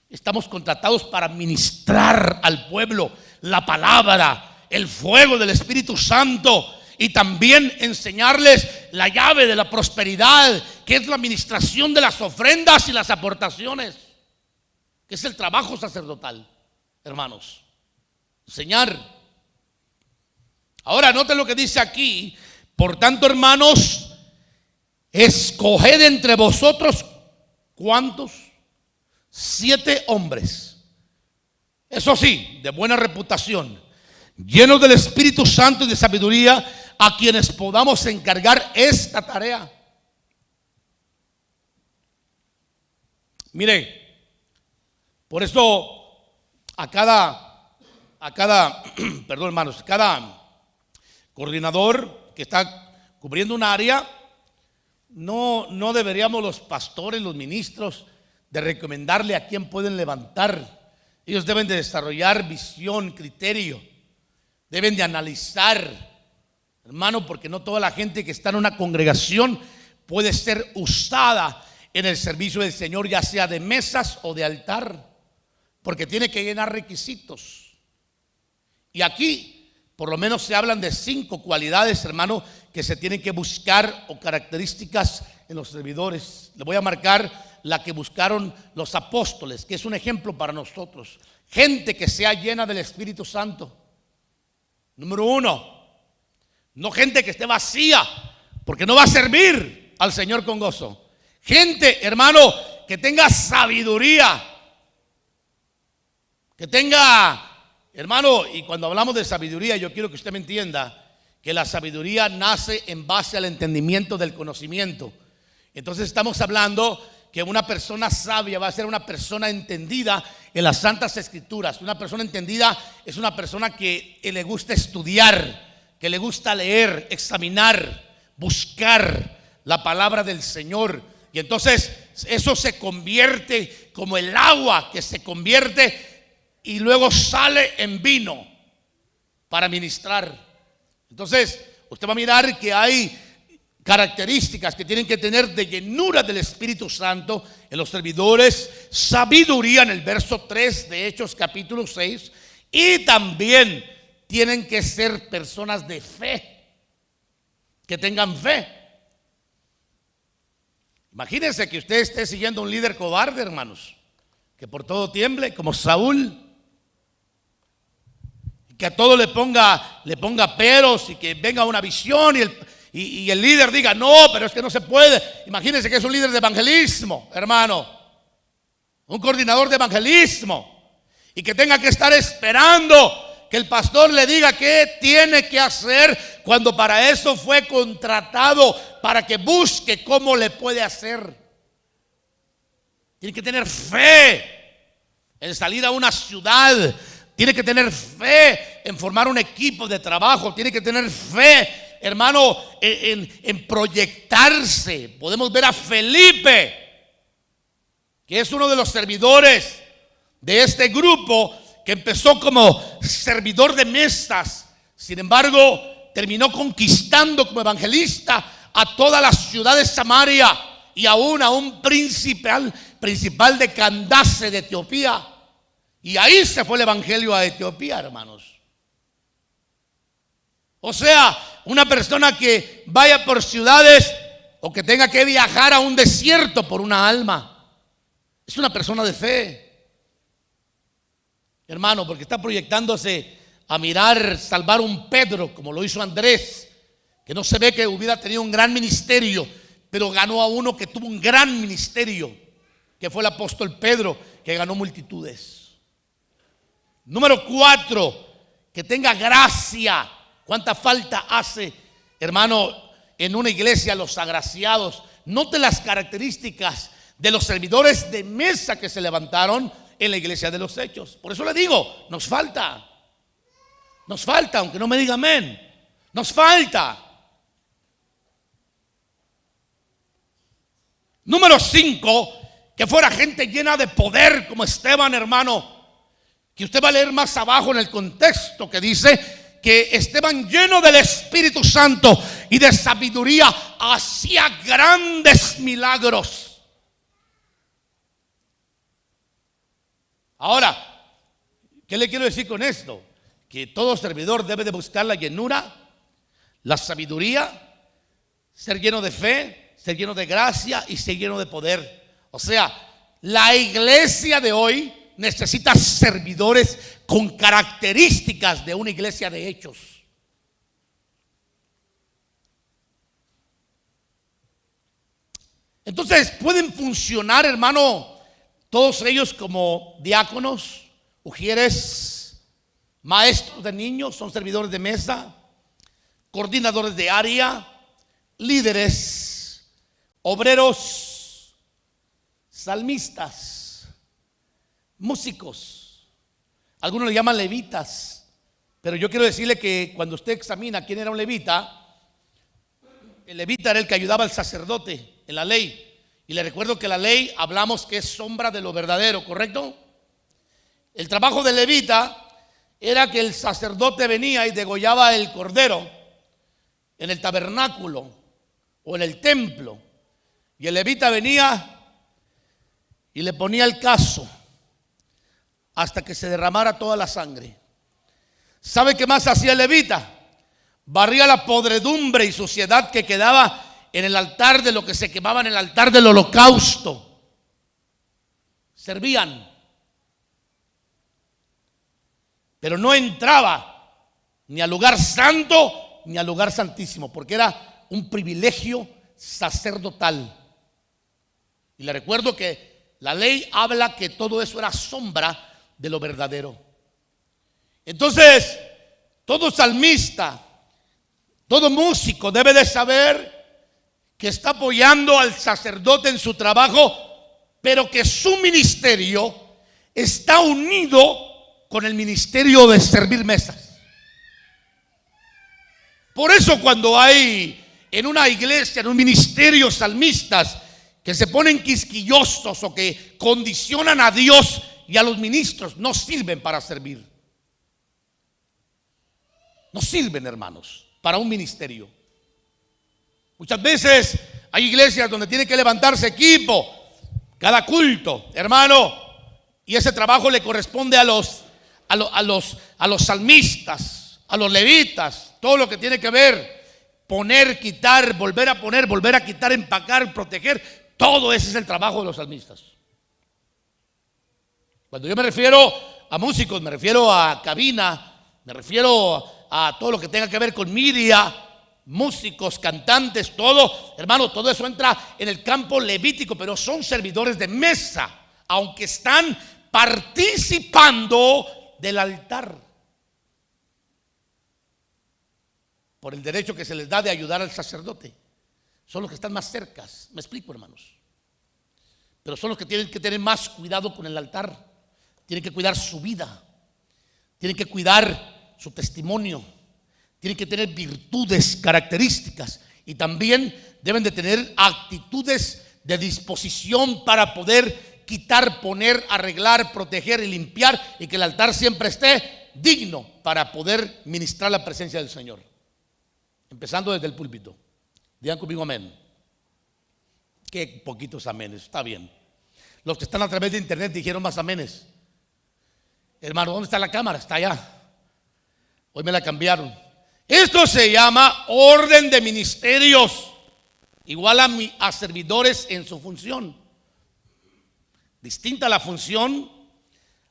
Estamos contratados para ministrar al pueblo la palabra, el fuego del Espíritu Santo, y también enseñarles la llave de la prosperidad, que es la administración de las ofrendas y las aportaciones, que es el trabajo sacerdotal, hermanos. Enseñar. Ahora noten lo que dice aquí: por tanto, hermanos, escoged entre vosotros, ¿cuántos? 7 hombres, eso sí, de buena reputación, llenos del Espíritu Santo y de sabiduría, a quienes podamos encargar esta tarea. Mire, por eso a cada perdón, hermanos, cada coordinador que está cubriendo un área, no deberíamos los pastores, los ministros, de recomendarle a quién pueden levantar. Ellos deben de desarrollar visión, criterio, deben de analizar, hermano, porque no toda la gente que está en una congregación puede ser usada en el servicio del Señor, ya sea de mesas o de altar, porque tiene que llenar requisitos. Y aquí por lo menos se hablan de 5 cualidades, hermano, que se tienen que buscar, o características en los servidores. Le voy a marcar la que buscaron los apóstoles, que es un ejemplo para nosotros. Gente que sea llena del Espíritu Santo. Número 1, no gente que esté vacía, porque no va a servir al Señor con gozo. Gente, hermano, que tenga sabiduría, que tenga, hermano, y cuando hablamos de sabiduría, yo quiero que usted me entienda que la sabiduría nace en base al entendimiento del conocimiento. Entonces estamos hablando que una persona sabia va a ser una persona entendida en las Santas Escrituras. Una persona entendida es una persona que le gusta estudiar, que le gusta leer, examinar, buscar la palabra del Señor. Y entonces eso se convierte como el agua que se convierte y luego sale en vino para ministrar. Entonces usted va a mirar que hay características que tienen que tener de llenura del Espíritu Santo en los servidores: sabiduría, en el verso 3 de Hechos capítulo 6, y también tienen que ser personas de fe, que tengan fe. Imagínense que usted esté siguiendo a un líder cobarde, hermanos, que por todo tiemble, como Saúl, que a todo le ponga peros, y que venga una visión y el líder diga: no, pero es que no se puede. Imagínense que es un líder de evangelismo, hermano, un coordinador de evangelismo, y que tenga que estar esperando que el pastor le diga qué tiene que hacer, cuando para eso fue contratado, para que busque cómo le puede hacer. Tiene que tener fe en salir a una ciudad, tiene que tener fe en formar un equipo de trabajo, tiene que tener fe, hermano, en proyectarse. Podemos ver a Felipe, que es uno de los servidores de este grupo, que empezó como servidor de mesas. Sin embargo, terminó conquistando como evangelista a toda la ciudad de Samaria, y aún a un principal de Candace, de Etiopía. Y ahí se fue el evangelio a Etiopía, hermanos. O sea, una persona que vaya por ciudades, o que tenga que viajar a un desierto por una alma, es una persona de fe, hermano, porque está proyectándose a mirar salvar un Pedro, como lo hizo Andrés, que no se ve que hubiera tenido un gran ministerio, pero ganó a uno que tuvo un gran ministerio, que fue el apóstol Pedro, que ganó multitudes. Número 4, que tenga gracia. ¿Cuánta falta hace, hermano, en una iglesia los agraciados? Note las características de los servidores de mesa que se levantaron en la iglesia de los Hechos. Por eso le digo, nos falta, aunque no me diga amén, nos falta. Número 5, que fuera gente llena de poder como Esteban, hermano, que usted va a leer más abajo en el contexto, que dice que Esteban, lleno del Espíritu Santo y de sabiduría, hacía grandes milagros. Ahora, ¿qué le quiero decir con esto? Que todo servidor debe de buscar la llenura, la sabiduría, ser lleno de fe, ser lleno de gracia y ser lleno de poder. O sea, la iglesia de hoy necesita servidores con características de una iglesia de hechos. Entonces pueden funcionar, hermano, todos ellos como diáconos, ujieres, maestros de niños, son servidores de mesa, coordinadores de área, líderes, obreros, salmistas, músicos. Algunos le llaman levitas, pero yo quiero decirle que cuando usted examina quién era un levita, el levita era el que ayudaba al sacerdote en la ley. Y le recuerdo que la ley hablamos que es sombra de lo verdadero, ¿correcto? El trabajo del levita era que el sacerdote venía y degollaba el cordero en el tabernáculo o en el templo. Y el levita venía y le ponía el cazo hasta que se derramara toda la sangre. ¿Sabe qué más hacía el levita? Barría la podredumbre y suciedad que quedaba en el altar de lo que se quemaba en el altar del holocausto. Servían, pero no entraba ni al lugar santo ni al lugar santísimo, porque era un privilegio sacerdotal. Y le recuerdo que la ley habla que todo eso era sombra de lo verdadero. Entonces, todo salmista, todo músico debe de saber que está apoyando al sacerdote en su trabajo, pero que su ministerio está unido con el ministerio de servir mesas. Por eso cuando hay en una iglesia, en un ministerio, salmistas que se ponen quisquillosos o que condicionan a Dios y a los ministros, no sirven para servir. No sirven, hermanos, para un ministerio. Muchas veces hay iglesias donde tiene que levantarse equipo cada culto, hermano, y ese trabajo le corresponde a los salmistas, a los levitas, todo lo que tiene que ver, poner, quitar, volver a poner, volver a quitar, empacar, proteger, todo ese es el trabajo de los salmistas. Cuando yo me refiero a músicos, me refiero a cabina, me refiero a todo lo que tenga que ver con media, músicos, cantantes, todo, hermano, todo eso entra en el campo levítico, pero son servidores de mesa, aunque están participando del altar por el derecho que se les da de ayudar al sacerdote. Son los que están más cercas, me explico, hermanos, pero son los que tienen que tener más cuidado con el altar, tienen que cuidar su vida, tienen que cuidar su testimonio, tienen que tener virtudes, características, y también deben de tener actitudes de disposición para poder quitar, poner, arreglar, proteger y limpiar, y que el altar siempre esté digno para poder ministrar la presencia del Señor, empezando desde el púlpito. Digan conmigo amén. Qué poquitos amenes, está bien. Los que están a través de internet dijeron más amenes. Hermano, ¿dónde está la cámara? Está allá. Hoy me la cambiaron. Esto se llama orden de ministerios, igual a servidores en su función. Distinta la función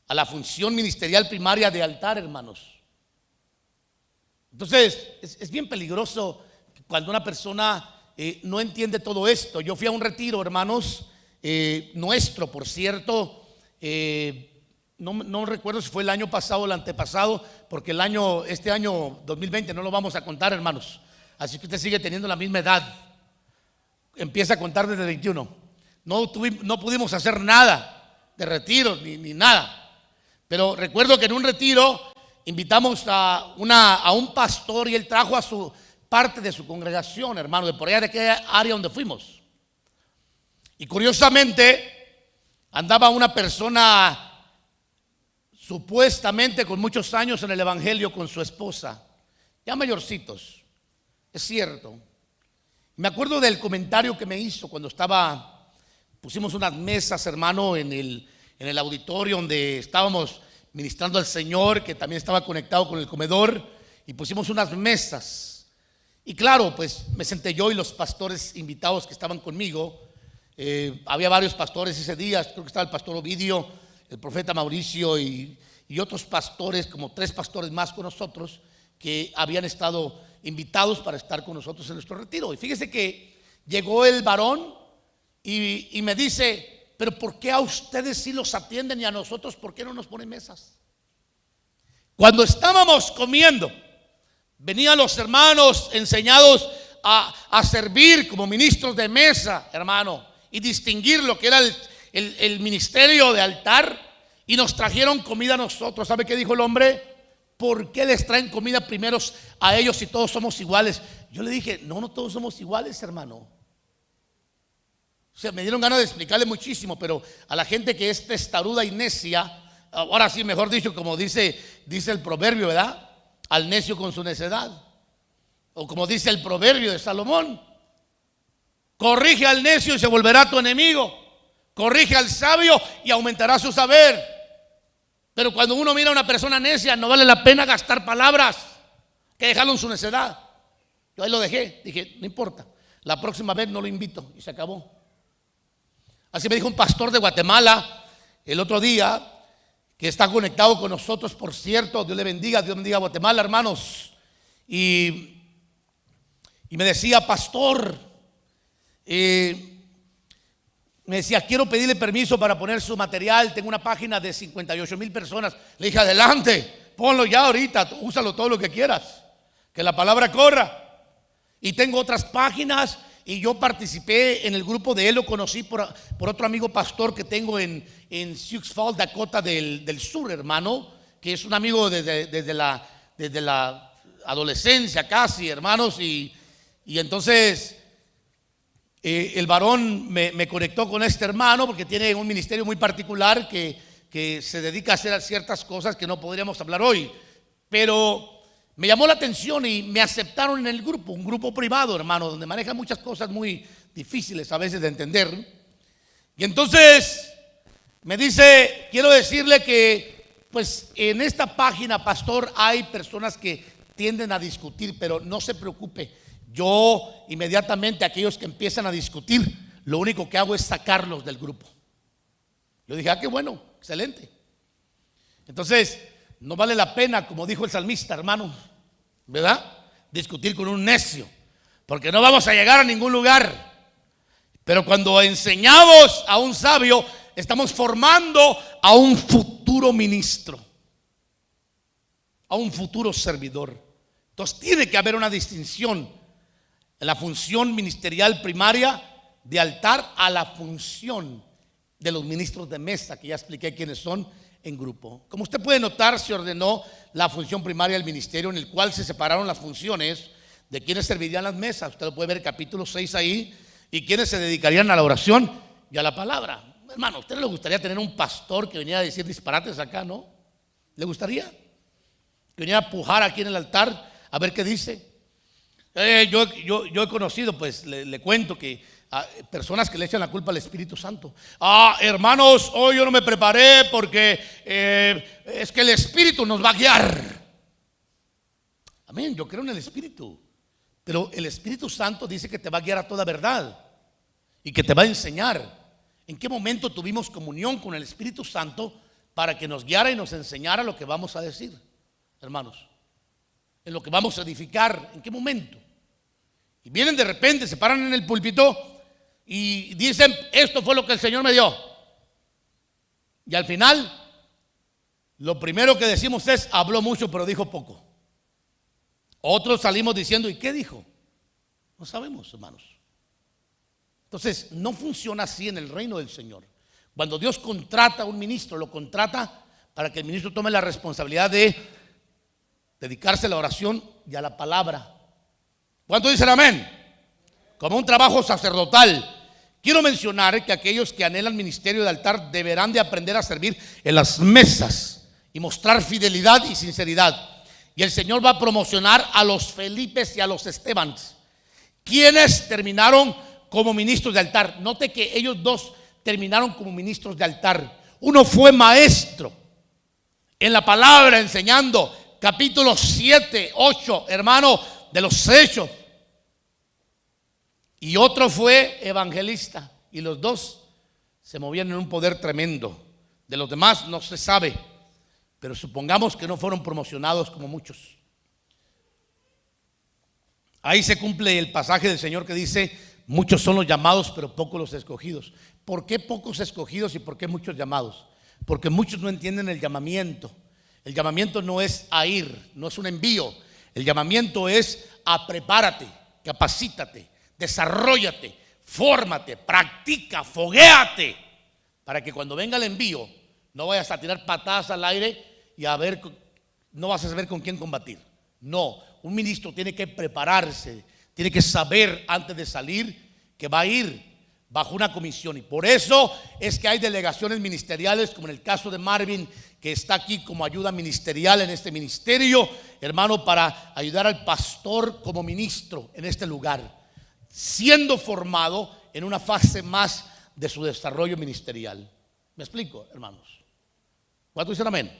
a la función ministerial primaria de altar, hermanos. Entonces, es bien peligroso cuando una persona no entiende todo esto. Yo fui a un retiro, hermanos, nuestro, por cierto, no recuerdo si fue el año pasado o el antepasado, porque este año 2020 no lo vamos a contar, hermanos. Así que usted sigue teniendo la misma edad. Empieza a contar desde el 21. No pudimos hacer nada de retiros ni nada. Pero recuerdo que en un retiro invitamos a un pastor y él trajo a su parte de su congregación, hermano, de por allá de aquella área donde fuimos. Y curiosamente andaba una persona supuestamente con muchos años en el evangelio con su esposa, ya mayorcitos, es cierto. Me acuerdo del comentario que me hizo cuando pusimos unas mesas, hermano, en en el auditorio donde estábamos ministrando al Señor, que también estaba conectado con el comedor, y pusimos unas mesas. Y claro, pues me senté yo y los pastores invitados que estaban conmigo. Había varios pastores ese día, creo que estaba el pastor Ovidio, el profeta Mauricio y otros pastores, como 3 pastores más con nosotros, que habían estado invitados para estar con nosotros en nuestro retiro. Y fíjese que llegó el varón y me dice: pero ¿por qué a ustedes sí los atienden y a nosotros por qué no nos ponen mesas? Cuando estábamos comiendo, venían los hermanos enseñados a servir como ministros de mesa, hermano, y distinguir lo que era el ministerio de altar, y nos trajeron comida a nosotros. ¿Sabe qué dijo el hombre? ¿Por qué les traen comida primero a ellos si todos somos iguales? Yo le dije: no todos somos iguales, hermano. O sea, me dieron ganas de explicarle muchísimo, pero a la gente que es testaruda y necia, ahora sí, mejor dicho, como dice el proverbio, ¿verdad? Al necio con su necedad. O como dice el proverbio de Salomón: corrige al necio y se volverá tu enemigo. Corrige al sabio y aumentará su saber. Pero cuando uno mira a una persona necia, no vale la pena gastar palabras, que dejarlo en su necedad. Yo ahí lo dejé, dije: no importa, la próxima vez no lo invito, y se acabó. Así me dijo un pastor de Guatemala el otro día, que está conectado con nosotros, por cierto. Dios le bendiga, Dios bendiga a Guatemala, hermanos. Y me decía: pastor, me decía, quiero pedirle permiso para poner su material. Tengo una página de 58,000 personas. Le dije: adelante, ponlo ya ahorita, úsalo todo lo que quieras, que la palabra corra. Y tengo otras páginas, y yo participé en el grupo de él. Lo conocí por otro amigo pastor que tengo en Sioux Falls, Dakota del Sur, hermano, que es un amigo desde la adolescencia casi, hermanos. Y entonces el varón me conectó con este hermano, porque tiene un ministerio muy particular que se dedica a hacer ciertas cosas que no podríamos hablar hoy. Pero me llamó la atención y me aceptaron en el grupo, un grupo privado, hermano, donde manejan muchas cosas muy difíciles a veces de entender. Y entonces me dice: quiero decirle que pues en esta página, pastor, hay personas que tienden a discutir, pero no se preocupe. Yo inmediatamente, aquellos que empiezan a discutir, lo único que hago es sacarlos del grupo. Yo dije: qué bueno, excelente. Entonces, no vale la pena, como dijo el salmista, hermano, ¿verdad?, discutir con un necio, porque no vamos a llegar a ningún lugar. Pero cuando enseñamos a un sabio, estamos formando a un futuro ministro, a un futuro servidor. Entonces tiene que haber una distinción en la función ministerial primaria de altar a la función de los ministros de mesa, que ya expliqué quiénes son, en grupo. Como usted puede notar, se ordenó la función primaria del ministerio, en el cual se separaron las funciones de quienes servirían las mesas. Usted lo puede ver, capítulo 6 ahí, y quienes se dedicarían a la oración y a la palabra. Hermano, ¿a usted le gustaría tener un pastor que viniera a decir disparates acá, no? ¿Le gustaría? Que viniera a pujar aquí en el altar a ver qué dice. Yo he conocido, pues le cuento que personas que le echan la culpa al Espíritu Santo. Hermanos, hoy yo no me preparé porque es que el Espíritu nos va a guiar. Amén, yo creo en el Espíritu, pero el Espíritu Santo dice que te va a guiar a toda verdad y que te va a enseñar. ¿En qué momento tuvimos comunión con el Espíritu Santo para que nos guiara y nos enseñara lo que vamos a decir, hermanos? En lo que vamos a edificar, ¿en qué momento? Y vienen de repente, se paran en el púlpito y dicen: esto fue lo que el Señor me dio. Y al final, lo primero que decimos es: habló mucho pero dijo poco. Otros salimos diciendo: ¿y qué dijo? No sabemos, hermanos. Entonces, no funciona así en el reino del Señor. Cuando Dios contrata a un ministro, lo contrata para que el ministro tome la responsabilidad de dedicarse a la oración y a la palabra. ¿Cuántos dicen amén? Como un trabajo sacerdotal. Quiero mencionar que aquellos que anhelan ministerio de altar deberán de aprender a servir en las mesas y mostrar fidelidad y sinceridad. Y el Señor va a promocionar a los Felipes y a los Estebans, quienes terminaron como ministros de altar. Note que ellos dos terminaron como ministros de altar. Uno fue maestro en la palabra, enseñando capítulos 7, 8, hermano, de los Hechos. Y otro fue evangelista. Y los dos se movían en un poder tremendo. De los demás no se sabe, pero supongamos que no fueron promocionados como muchos. Ahí se cumple el pasaje del Señor que dice: muchos son los llamados, pero pocos los escogidos. ¿Por qué pocos escogidos y por qué muchos llamados? Porque muchos no entienden el llamamiento. El llamamiento no es a ir, no es un envío. El llamamiento es a prepárate, capacítate, desarróllate, fórmate, practica, foguéate, para que cuando venga el envío no vayas a tirar patadas al aire y no vas a saber con quién combatir. No, un ministro tiene que prepararse, tiene que saber antes de salir que va a ir bajo una comisión. Y por eso es que hay delegaciones ministeriales, como en el caso de Marvin, que está aquí como ayuda ministerial en este ministerio, hermano, para ayudar al pastor como ministro en este lugar, siendo formado en una fase más de su desarrollo ministerial. ¿Me explico, hermanos? ¿Cuántos dicen amén?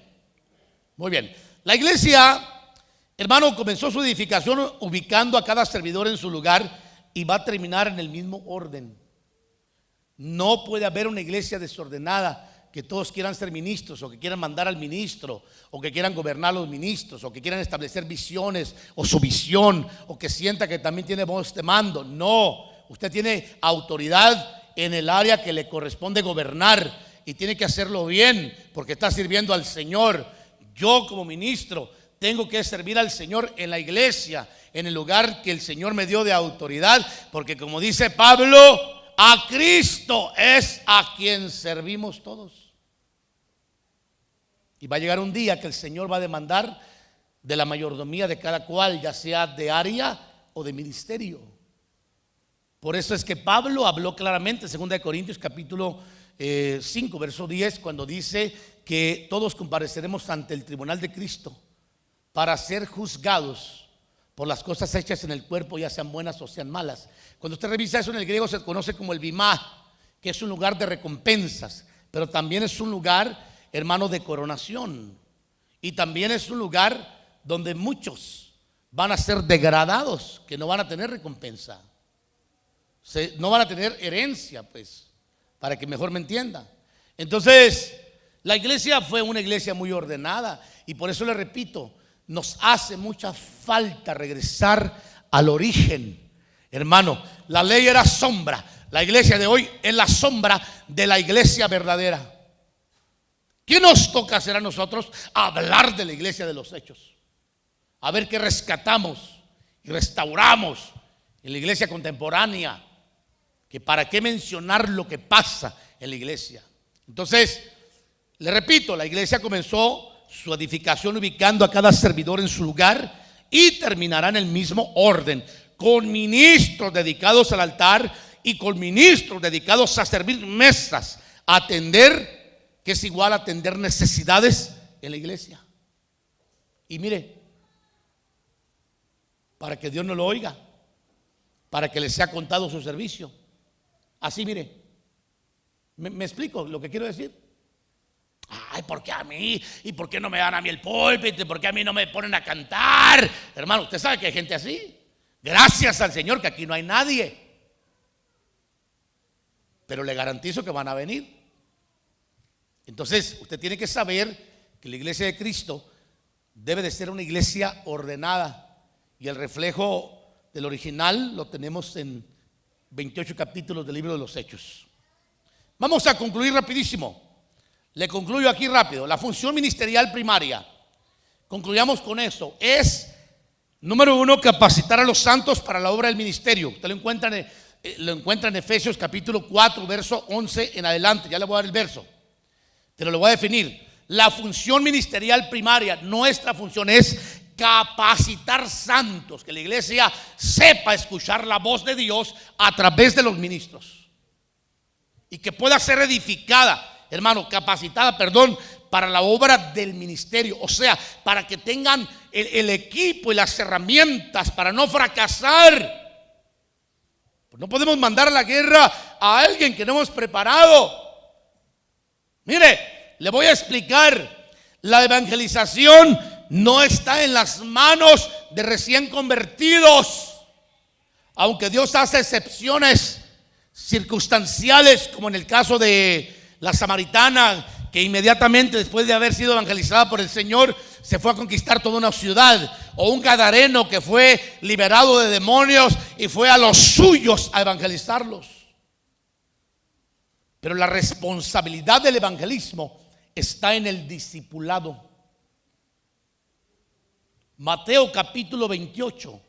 Muy bien. La iglesia, hermano, comenzó su edificación ubicando a cada servidor en su lugar y va a terminar en el mismo orden. No puede haber una iglesia desordenada, que todos quieran ser ministros, o que quieran mandar al ministro, o que quieran gobernar a los ministros, o que quieran establecer visiones o su visión, o que sienta que también tiene voz de mando. No, usted tiene autoridad en el área que le corresponde gobernar y tiene que hacerlo bien, porque está sirviendo al Señor. Yo como ministro tengo que servir al Señor en la iglesia, en el lugar que el Señor me dio de autoridad, porque como dice Pablo, a Cristo es a quien servimos todos. Y va a llegar un día que el Señor va a demandar de la mayordomía de cada cual, ya sea de área o de ministerio. Por eso es que Pablo habló claramente en 2 Corintios capítulo 5, verso 10, cuando dice que todos compareceremos ante el tribunal de Cristo para ser juzgados por las cosas hechas en el cuerpo, ya sean buenas o sean malas. Cuando usted revisa eso en el griego se conoce como el bimá, que es un lugar de recompensas, pero también es un lugar, hermano, de coronación. Y también es un lugar donde muchos van a ser degradados, que no van a tener recompensa, no van a tener herencia, pues, para que mejor me entienda. Entonces, la iglesia fue una iglesia muy ordenada, y por eso le repito, nos hace mucha falta regresar al origen. Hermano, la ley era sombra. La iglesia de hoy es la sombra de la iglesia verdadera. ¿Qué nos toca hacer a nosotros? Hablar de la iglesia de los hechos. A ver qué rescatamos y restauramos en la iglesia contemporánea. Que para qué mencionar lo que pasa en la iglesia. Entonces, le repito, la iglesia comenzó su edificación ubicando a cada servidor en su lugar y terminará en el mismo orden, con ministros dedicados al altar y con ministros dedicados a servir mesas, a atender, que es igual a atender necesidades en la iglesia. Y mire, para que Dios no lo oiga, para que le sea contado su servicio. Así, mire, ¿me explico lo que quiero decir? Ay, ¿por qué a mí? ¿Y por qué no me dan a mí el púlpito? ¿Y por qué a mí no me ponen a cantar? Hermano, usted sabe que hay gente así. Gracias al Señor que aquí no hay nadie, pero le garantizo que van a venir. Entonces usted tiene que saber que la iglesia de Cristo debe de ser una iglesia ordenada, y el reflejo del original lo tenemos en 28 capítulos del libro de los Hechos. Vamos a concluir rapidísimo. Le concluyo aquí rápido. La función ministerial primaria, concluyamos con eso, es: número 1, capacitar a los santos para la obra del ministerio. Usted lo encuentra en Efesios capítulo 4, verso 11 en adelante. Ya le voy a dar el verso, pero lo voy a definir. La función ministerial primaria, nuestra función es capacitar santos, que la iglesia sepa escuchar la voz de Dios a través de los ministros y que pueda ser edificada, hermano, capacitada, para la obra del ministerio. O sea, para que tengan el equipo y las herramientas para no fracasar. Pues no podemos mandar a la guerra a alguien que no hemos preparado. Mire, le voy a explicar. La evangelización no está en las manos de recién convertidos, aunque Dios hace excepciones circunstanciales, como en el caso de la samaritana, que inmediatamente después de haber sido evangelizada por el Señor se fue a conquistar toda una ciudad, o un gadareno que fue liberado de demonios y fue a los suyos a evangelizarlos. Pero la responsabilidad del evangelismo está en el discipulado. Mateo capítulo 28,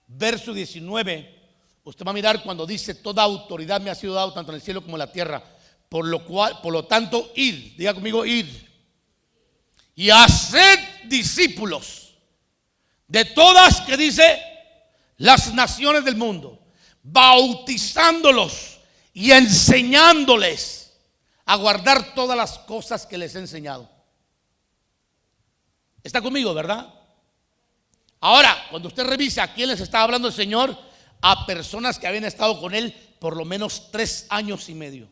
verso 19. Usted va a mirar cuando dice: toda autoridad me ha sido dada tanto en el cielo como en la tierra. Por lo tanto, id, diga conmigo, id, y haced discípulos de todas, que dice, las naciones del mundo, bautizándolos y enseñándoles a guardar todas las cosas que les he enseñado. ¿Está conmigo, verdad? Ahora, cuando usted revisa a quién les está hablando el Señor, a personas que habían estado con Él por lo menos 3 años y medio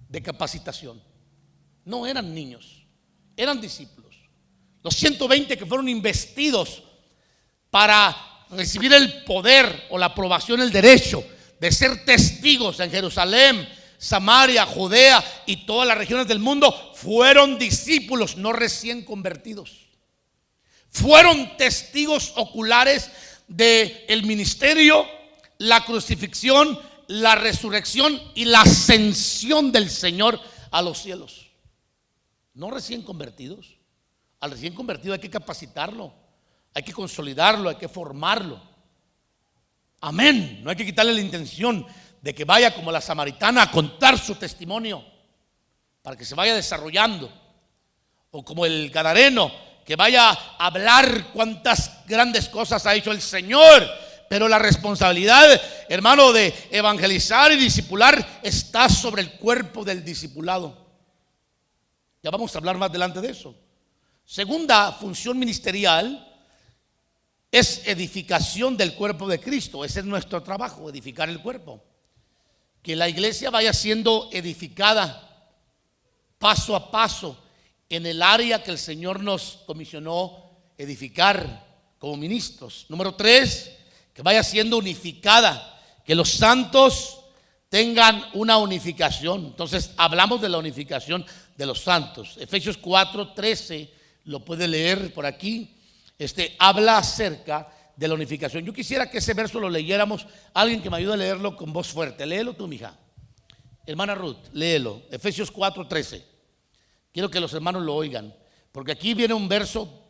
de capacitación. No eran niños, eran discípulos. Los 120 que fueron investidos para recibir el poder o la aprobación, el derecho de ser testigos en Jerusalén, Samaria, Judea y todas las regiones del mundo, fueron discípulos, no recién convertidos. Fueron testigos oculares del ministerio, la crucifixión, la resurrección y la ascensión del Señor a los cielos. No recién convertidos. Al recién convertido hay que capacitarlo, hay que consolidarlo, hay que formarlo. Amén. No hay que quitarle la intención de que vaya como la samaritana a contar su testimonio para que se vaya desarrollando, o como el gadareno, que vaya a hablar cuántas grandes cosas ha hecho el Señor. Pero la responsabilidad, hermano, de evangelizar y discipular está sobre el cuerpo del discipulado. Ya vamos a hablar más adelante de eso. Segunda función ministerial es edificación del cuerpo de Cristo. Ese es nuestro trabajo, edificar el cuerpo. Que la iglesia vaya siendo edificada paso a paso en el área que el Señor nos comisionó edificar como ministros. Número 3, que vaya siendo unificada, que los santos tengan una unificación. Entonces hablamos de la unificación de los santos. Efesios 4:13, lo puede leer por aquí. Habla acerca de la unificación. Yo quisiera que ese verso lo leyéramos. Alguien que me ayude a leerlo con voz fuerte. Léelo tú, mija. Hermana Ruth, léelo. Efesios 4:13. Quiero que los hermanos lo oigan, porque aquí viene un verso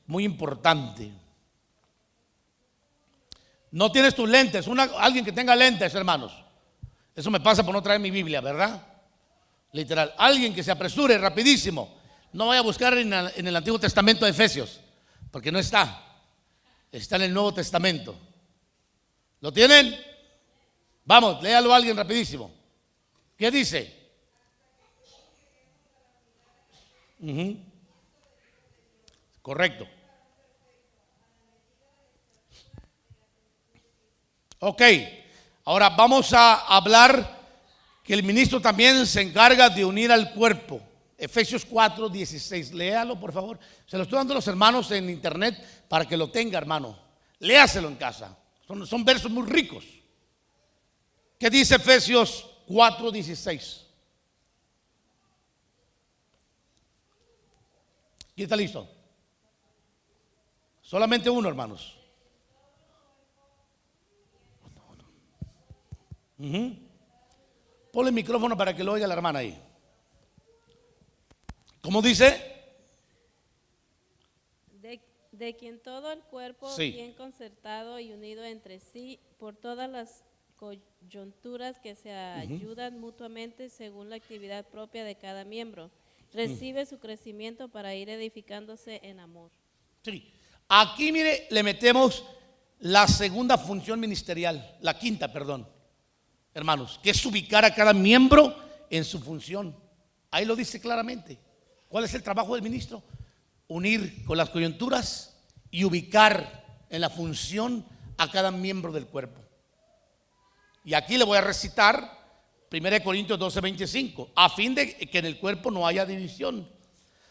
muy importante. No tienes tus lentes. Alguien que tenga lentes, hermanos. Eso me pasa por no traer mi Biblia, ¿verdad? Literal. Alguien que se apresure rapidísimo. No vaya a buscar en el Antiguo Testamento de Efesios, porque no está. Está en el Nuevo Testamento. ¿Lo tienen? Vamos, léalo a alguien rapidísimo. ¿Qué dice? Correcto. Ok, ahora vamos a hablar que el ministro también se encarga de unir al cuerpo. Efesios 4:16, léalo por favor. Se lo estoy dando a los hermanos en internet para que lo tenga, hermano. Léaselo en casa. Son versos muy ricos. ¿Qué dice Efesios 4:16? ¿Quién está listo? Solamente uno, hermanos. Ponle el micrófono para que lo oiga la hermana ahí. ¿Cómo dice? De quien todo el cuerpo, sí, bien concertado y unido entre sí por todas las coyunturas que se ayudan mutuamente según la actividad propia de cada miembro, recibe su crecimiento para ir edificándose en amor. Sí. Aquí, mire, le metemos la segunda función ministerial, la quinta, perdón, hermanos, que es ubicar a cada miembro en su función. Ahí lo dice claramente. ¿Cuál es el trabajo del ministro? Unir con las coyunturas y ubicar en la función a cada miembro del cuerpo. Y aquí le voy a recitar 1 Corintios 12:25, a fin de que en el cuerpo no haya división,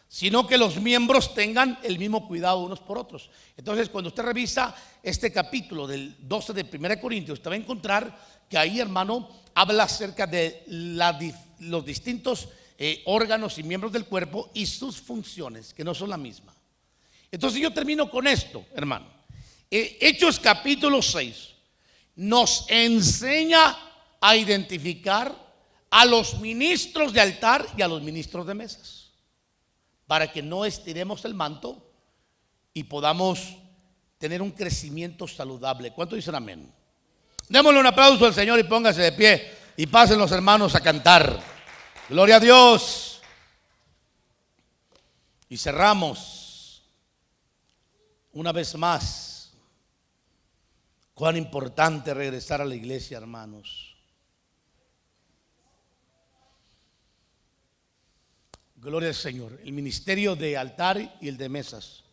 sino que los miembros tengan el mismo cuidado unos por otros. Entonces, cuando usted revisa este capítulo del 12 de 1 Corintios, usted va a encontrar que ahí, hermano, habla acerca de los distintos órganos y miembros del cuerpo y sus funciones, que no son la misma. Entonces yo termino con esto, hermano. Hechos capítulo 6 nos enseña a identificar a los ministros de altar y a los ministros de mesas, para que no estiremos el manto y podamos tener un crecimiento saludable. ¿Cuánto dicen amén? Démosle un aplauso al Señor y póngase de pie y pasen los hermanos a cantar. Gloria a Dios. Y cerramos una vez más. Cuán importante regresar a la iglesia, hermanos. Gloria al Señor. El ministerio de altar y el de mesas.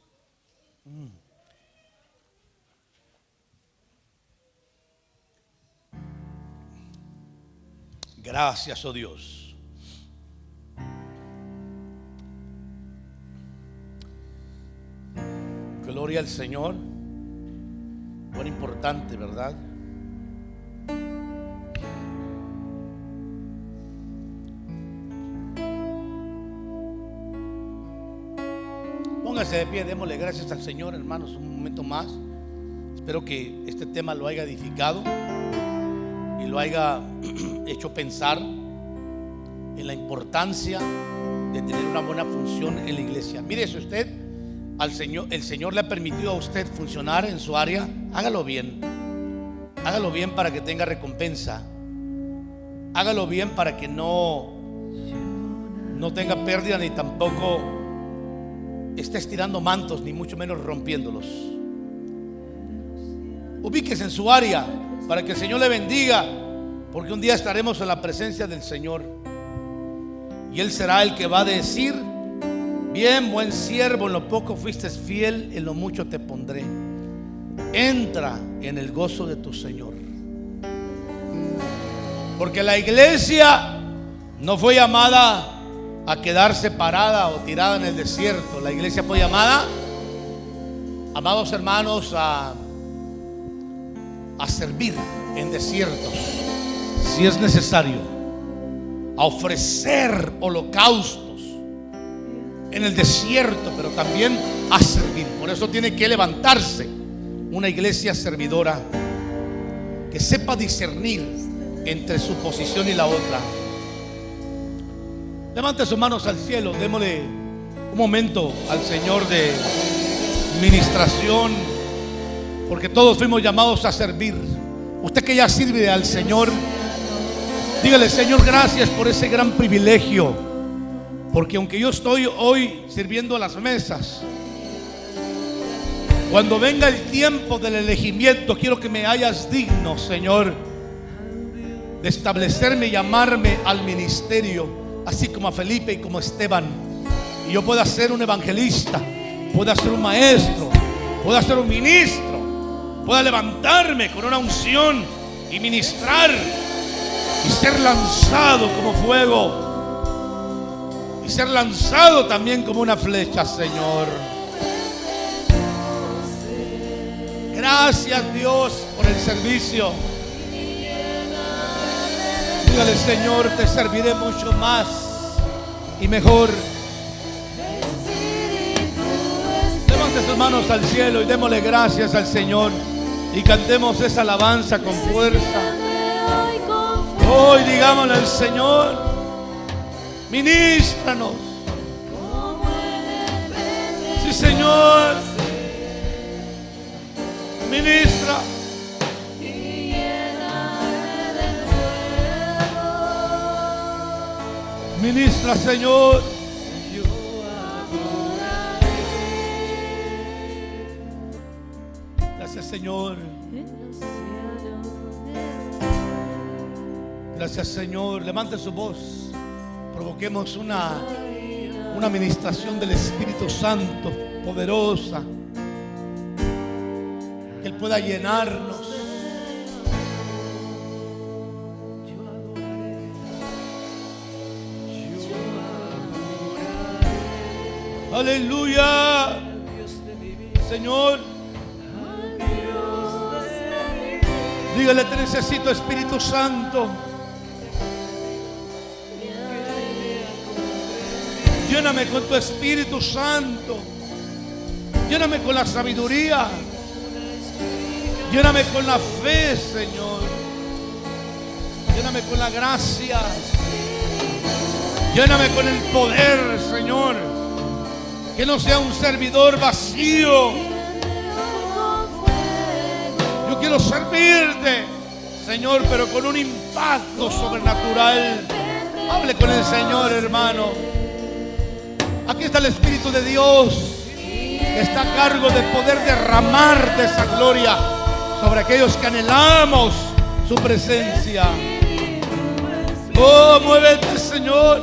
Gracias, oh Dios. Gloria al Señor. Cuán importante, ¿verdad? Póngase de pie, démosle gracias al Señor, hermanos, un momento más. Espero que este tema lo haya edificado y lo haya hecho pensar en la importancia de tener una buena función en la iglesia. Mire, si usted el Señor le ha permitido a usted funcionar en su área, hágalo bien. Hágalo bien para que tenga recompensa. Hágalo bien para que no tenga pérdida, ni tampoco esté estirando mantos, ni mucho menos rompiéndolos. Ubíquese en su área para que el Señor le bendiga, porque un día estaremos en la presencia del Señor y Él será el que va a decir: bien, buen siervo, en lo poco fuiste fiel, en lo mucho te pondré. Entra en el gozo de tu Señor. Porque la iglesia no fue llamada a quedar separada o tirada en el desierto. La iglesia fue llamada, amados hermanos, a servir en desiertos, si es necesario, a ofrecer holocaustos en el desierto, pero también a servir. Por eso tiene que levantarse una iglesia servidora que sepa discernir entre su posición y la otra. Levante sus manos al cielo, démosle un momento al Señor de ministración, porque todos fuimos llamados a servir. Usted que ya sirve al Señor, dígale: Señor, gracias por ese gran privilegio, porque aunque yo estoy hoy sirviendo a las mesas, cuando venga el tiempo del elegimiento, quiero que me hayas digno, Señor, de establecerme y llamarme al ministerio, así como a Felipe y como a Esteban, y yo pueda ser un evangelista, pueda ser un maestro, pueda ser un ministro, pueda levantarme con una unción y ministrar y ser lanzado como fuego y ser lanzado también como una flecha, Señor. Gracias, Dios, por el servicio. Dígale: Señor, te serviré mucho más y mejor. Levante sus manos al cielo y démosle gracias al Señor y cantemos esa alabanza con fuerza. Hoy digámosle al Señor: ministranos. Sí, Señor, ministra. Ministra, Señor. Gracias, Señor. Gracias, Señor. Levante su voz. Provoquemos una ministración del Espíritu Santo poderosa, que Él pueda llenarnos. Aleluya. Señor, dígale: te necesito, Espíritu Santo. Lléname con tu Espíritu Santo. Lléname con la sabiduría. Lléname con la fe, Señor. Lléname con la gracia. Lléname con el poder, Señor. Que no sea un servidor vacío. Yo quiero servirte, Señor, pero con un impacto sobrenatural. Hable con el Señor, hermano. Aquí está el Espíritu de Dios, que está a cargo de poder derramar de esa gloria sobre aquellos que anhelamos su presencia. Oh, muévete, Señor.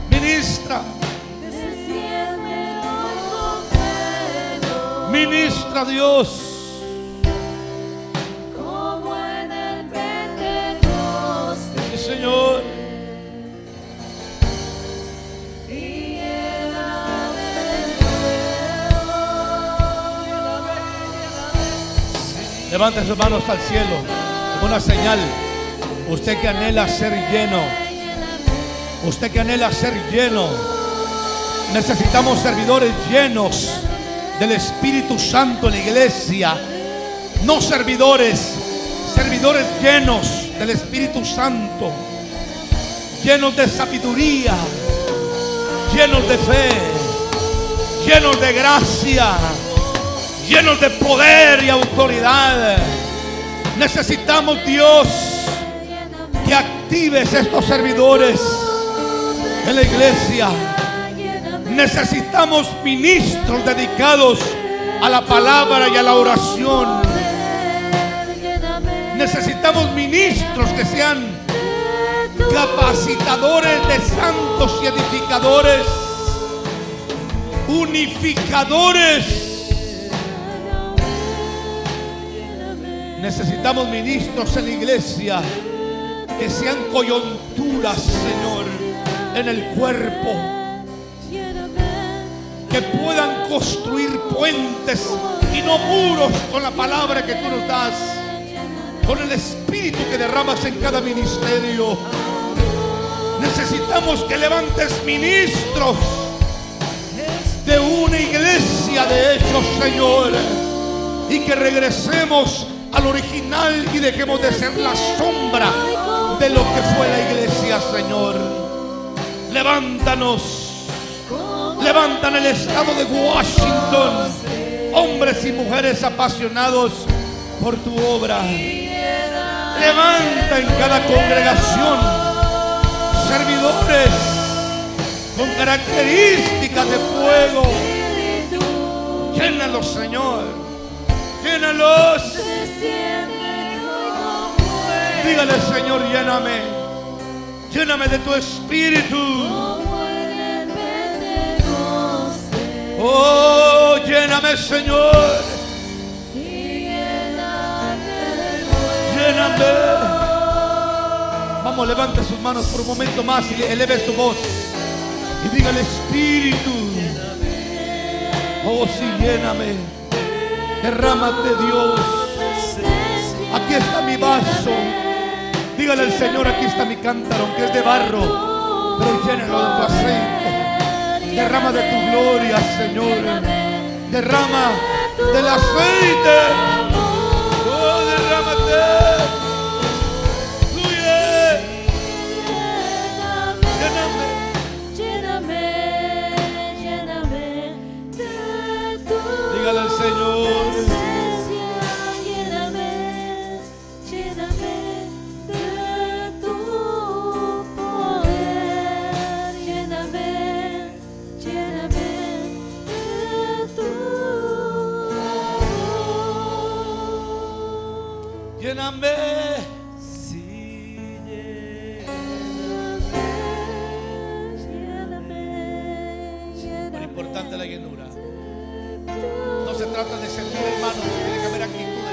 Ministra. Ministra, Dios. Sí, Señor. Levante sus manos al cielo como una señal. Usted que anhela ser lleno. Usted que anhela ser lleno. Necesitamos servidores llenos del Espíritu Santo en la iglesia. No servidores, servidores llenos del Espíritu Santo. Llenos de sabiduría. Llenos de fe. Llenos de gracia. Llenos de poder y autoridad. Necesitamos, Dios, que actives estos servidores en la iglesia. Necesitamos ministros dedicados a la palabra y a la oración. Necesitamos ministros que sean capacitadores de santos y edificadores, unificadores. Necesitamos ministros en la iglesia que sean coyunturas, Señor, en el cuerpo, que puedan construir puentes y no muros con la palabra que tú nos das, con el Espíritu que derramas en cada ministerio. Necesitamos que levantes ministros de una iglesia de hechos, Señor, y que regresemos al original y dejemos de ser la sombra de lo que fue la iglesia, Señor. Levántanos. Levanta en el estado de Washington hombres y mujeres apasionados por tu obra. Levanta en cada congregación servidores con características de fuego. Llénalos, Señor. Llénalos. Dígale: Señor, lléname. Lléname de tu Espíritu. Oh, lléname, Señor. Lléname. Vamos, levante sus manos por un momento más y eleve su voz. Y dígale: Espíritu. Oh, sí, lléname. Derrámate, Dios. Aquí está mi vaso. Dígale al Señor: aquí está mi cántaro, aunque es de barro, pero llénalo de tu aceite. Derrama de tu gloria, Señor. Derrama del aceite. Oh, derrámate. Fluye. Lléname. Dígale al Señor: lléname. Lo importante es la llenura. No se trata de servir, hermanos. Tiene que haber actitudes.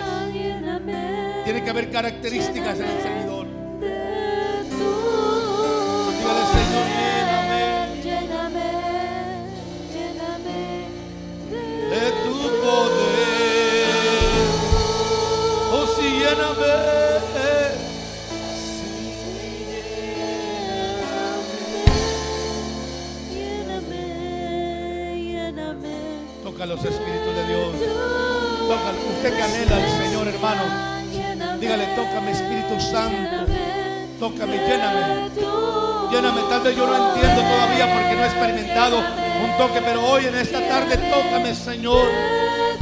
Tiene que haber características en el servidor. Dígale: Señor, lléname. Toca los espíritus de Dios. Tócalo. Usted que anhela al Señor, hermano, dígale: tócame, Espíritu Santo. Tócame, lléname. Lléname. Tal vez yo no entiendo todavía porque no he experimentado un toque, pero hoy en esta tarde tócame, Señor.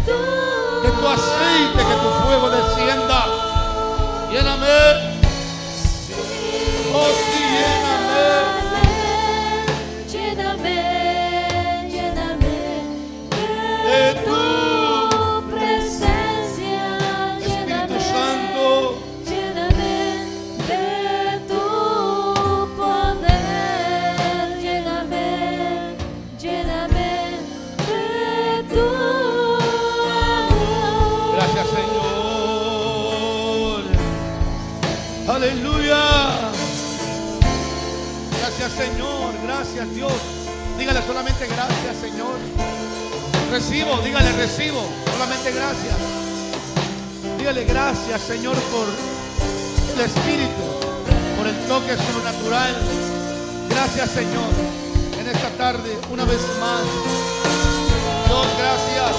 Que tu aceite, que tu fuego descienda. Lléname. Oh, sí, lléname. De tu presencia, Espíritu Santo. lléname de tu poder, lléname de tu amor. Gracias, Señor. Aleluya. Gracias, Señor. Gracias, Dios. Dígale solamente: gracias, Señor. Recibo, dígale: recibo. Solamente gracias. Dígale: gracias, Señor, por el Espíritu, por el toque sobrenatural. Gracias, Señor, en esta tarde, una vez más. Dios, gracias.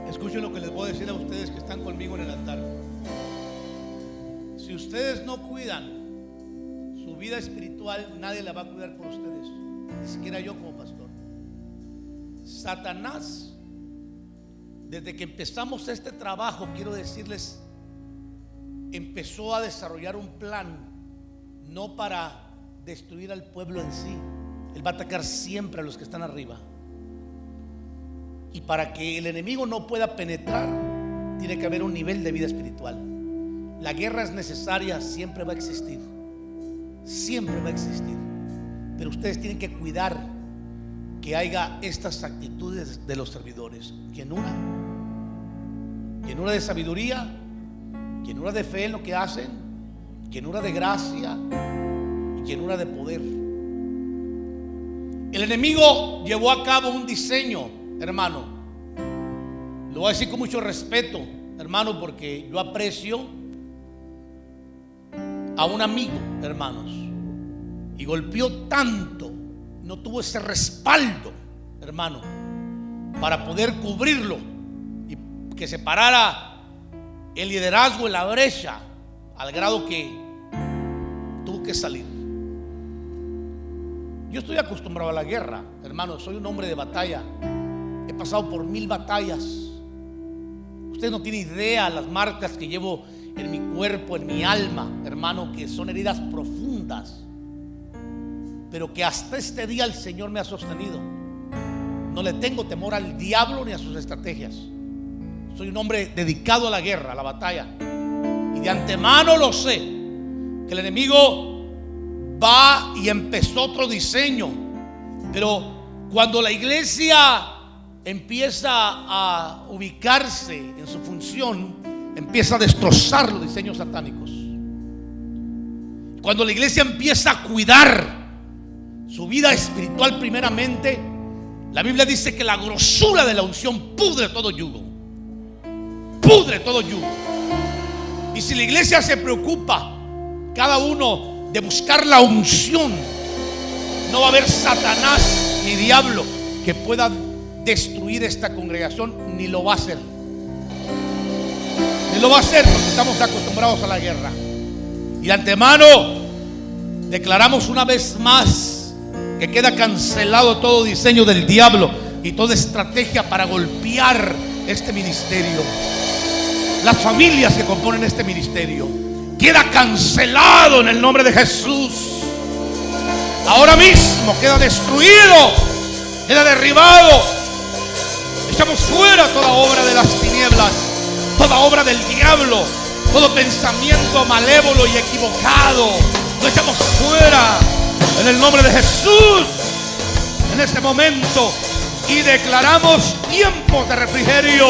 Escuchen lo que les voy a decir a ustedes que están conmigo en el altar. Si ustedes no cuidan su vida espiritual, nadie la va a cuidar por ustedes, ni siquiera yo como pastor. Satanás, desde que empezamos este trabajo, quiero decirles, empezó a desarrollar un plan, no para destruir al pueblo en sí. Él va a atacar siempre a los que están arriba. Y para que el enemigo no pueda penetrar, tiene que haber un nivel de vida espiritual. La guerra es necesaria, siempre va a existir. Siempre va a existir. Pero ustedes tienen que cuidar que haya estas actitudes de los servidores: llenura de sabiduría, llenura de fe en lo que hacen, llenura de gracia y llenura de poder. El enemigo llevó a cabo un diseño, hermano. Lo voy a decir con mucho respeto, hermano, porque yo aprecio a un amigo, hermanos, y golpeó tanto, no tuvo ese respaldo, hermano, para poder cubrirlo y que se parara el liderazgo en la brecha, al grado que tuvo que salir. Yo estoy acostumbrado a la guerra, hermano, soy un hombre de batalla, he pasado por 1000 batallas. Usted no tiene idea las marcas que llevo en mi cuerpo, en mi alma, hermano, que son heridas profundas, pero que hasta este día el Señor me ha sostenido. No le tengo temor al diablo ni a sus estrategias. Soy un hombre dedicado a la guerra, a la batalla, y de antemano lo sé, que el enemigo va y empezó otro diseño. Pero cuando la iglesia empieza a ubicarse en su función, empieza a destrozar los diseños satánicos. Cuando la iglesia empieza a cuidar su vida espiritual primeramente, la Biblia dice que la grosura de la unción pudre todo yugo. Pudre todo yugo. Y si la iglesia se preocupa cada uno de buscar la unción, no va a haber Satanás ni diablo que pueda destruir esta congregación, ni lo va a hacer. Ni lo va a hacer, porque estamos acostumbrados a la guerra. Y de antemano declaramos una vez más que queda cancelado todo diseño del diablo y toda estrategia para golpear este ministerio, las familias que componen este ministerio. Queda cancelado en el nombre de Jesús. Ahora mismo queda destruido, queda derribado. Echamos fuera toda obra de las tinieblas, toda obra del diablo, todo pensamiento malévolo y equivocado. Lo echamos fuera en el nombre de Jesús en este momento, y declaramos tiempos de refrigerio,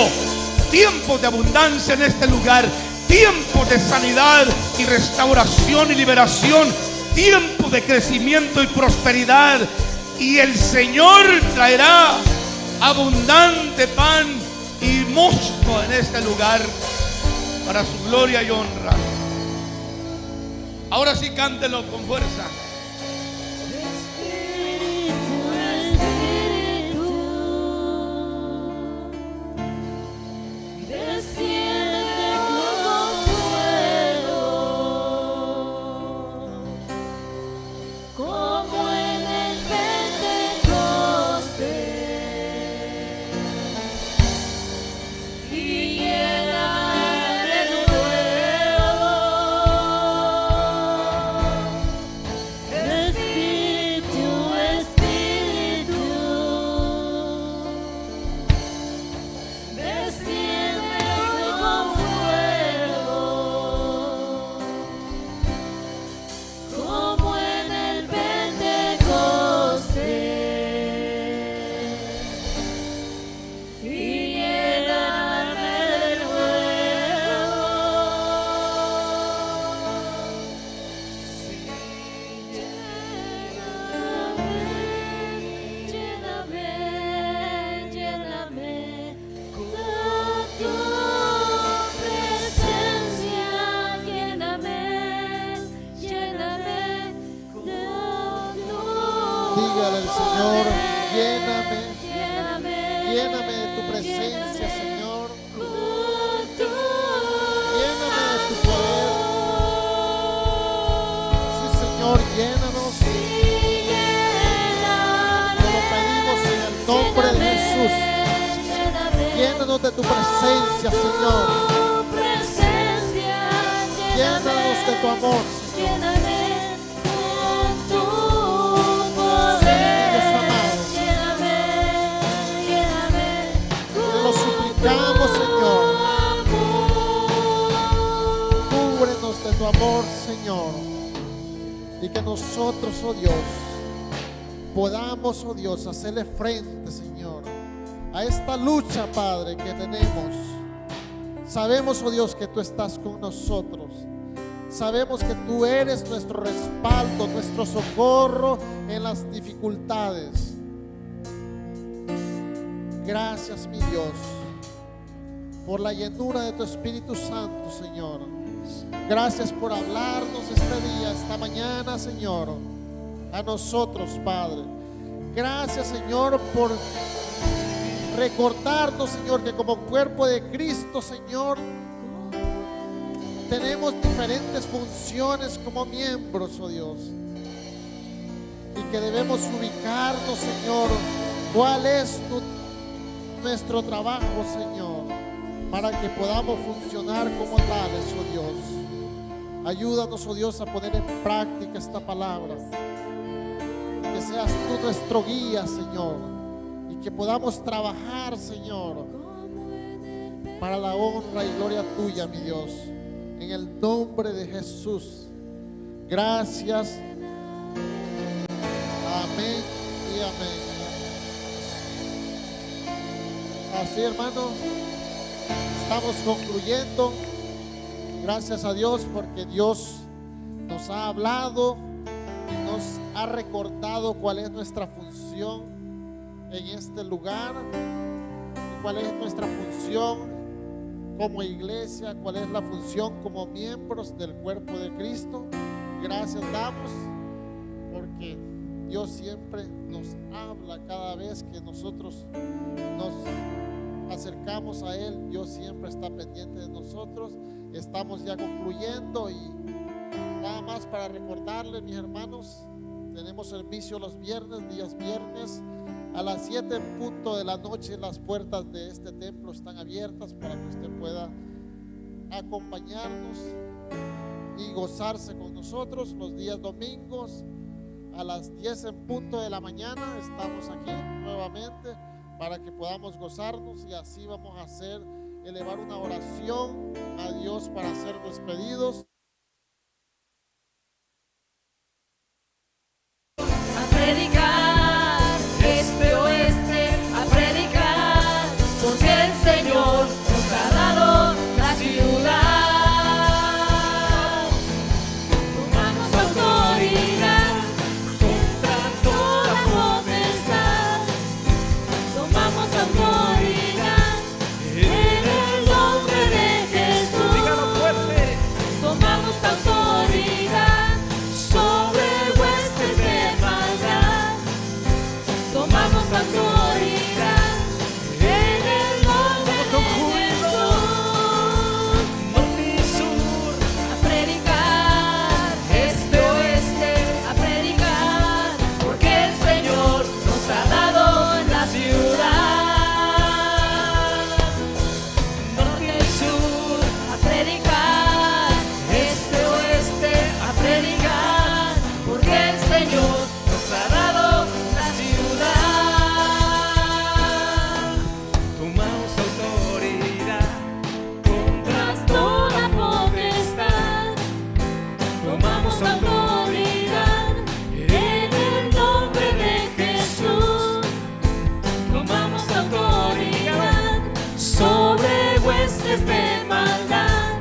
tiempos de abundancia en este lugar, tiempos de sanidad y restauración y liberación, tiempos de crecimiento y prosperidad. Y el Señor traerá abundante pan y mosto en este lugar para su gloria y honra. Ahora sí, cántelo con fuerza. Dígale al Señor, lléname, lléname de tu presencia, Señor. Lléname de tu poder. Sí, Señor, llénanos. Te lo pedimos en el nombre de Jesús. Llénanos de tu presencia, Señor. Llénanos de tu amor, Señor. Suplicamos, Señor, cúbrenos de tu amor, Señor, y que nosotros, oh Dios, podamos, oh Dios, hacerle frente, Señor, a esta lucha, Padre, que tenemos. Sabemos, oh Dios, que tú estás con nosotros. Sabemos que tú eres nuestro respaldo, nuestro socorro en las dificultades. Gracias, mi Dios, por la llenura de tu Espíritu Santo, Señor. Gracias por hablarnos este día, esta mañana, Señor, a nosotros, Padre. Gracias, Señor, por recordarnos, Señor, que como cuerpo de Cristo, Señor, tenemos diferentes funciones como miembros, oh Dios, y que debemos ubicarnos, Señor, cuál es nuestro trabajo, Señor, para que podamos funcionar como tales, oh Dios. Ayúdanos, oh Dios, a poner en práctica esta palabra. Que seas tú nuestro guía, Señor, y que podamos trabajar, Señor, para la honra y gloria tuya, mi Dios. En el nombre de Jesús. Gracias. Amén y amén. Así, hermano, estamos concluyendo. Gracias a Dios porque Dios nos ha hablado y nos ha recordado cuál es nuestra función en este lugar, y cuál es nuestra función como iglesia, cuál es la función como miembros del cuerpo de Cristo. Gracias damos porque Dios siempre nos habla cada vez que nosotros nos acercamos a Él. Dios siempre está pendiente de nosotros. Estamos ya concluyendo y nada más para recordarles, mis hermanos, tenemos servicio los viernes, días viernes a las 7 en punto de la noche. Las puertas de este templo están abiertas para que usted pueda acompañarnos y gozarse con nosotros. Los días domingos a las 10 en punto de la mañana estamos aquí nuevamente para que podamos gozarnos, y así vamos a hacer, elevar una oración a Dios para ser despedidos. A predicar este oeste, a predicar, porque el Señor nos ha dado la ciudad. Tomamos autoridad contra toda potestad. Tomamos autoridad en el nombre de Jesús. Dígalo fuerte. Tomamos igualdad.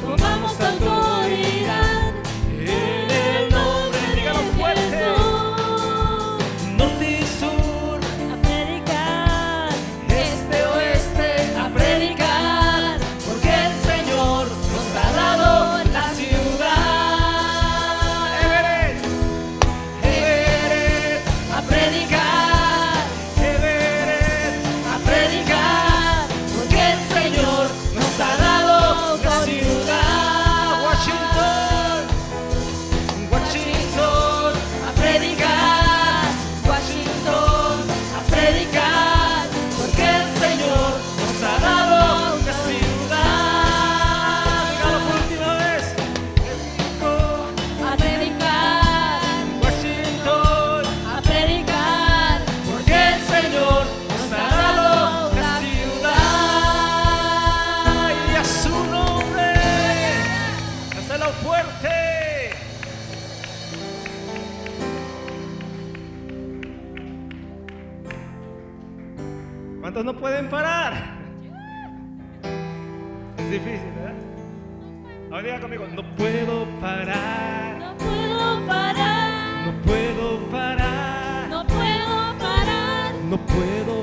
Tomamos autoridad en el nombre de Jesús. Norte y sur, A predicar, este oeste, a predicar, porque el Señor nos ha dado la ciudad. Everett, Everett, A predicar, Everett, a predicar, porque el Señor nos ha dado la ciudad. Washington, Washington, A predicar, Washington, a predicar, porque el Señor nos ha dado la ciudad. dígalo por última vez. México, A predicar, Washington, a predicar, porque el Señor nos ha dado la ciudad. y a su nombre, hacelo fuerte. ¿Cuántos no pueden parar? Es difícil, ¿verdad? Ahora diga conmigo, no puedo parar, No puedo parar, no puedo parar, no puedo parar, no puedo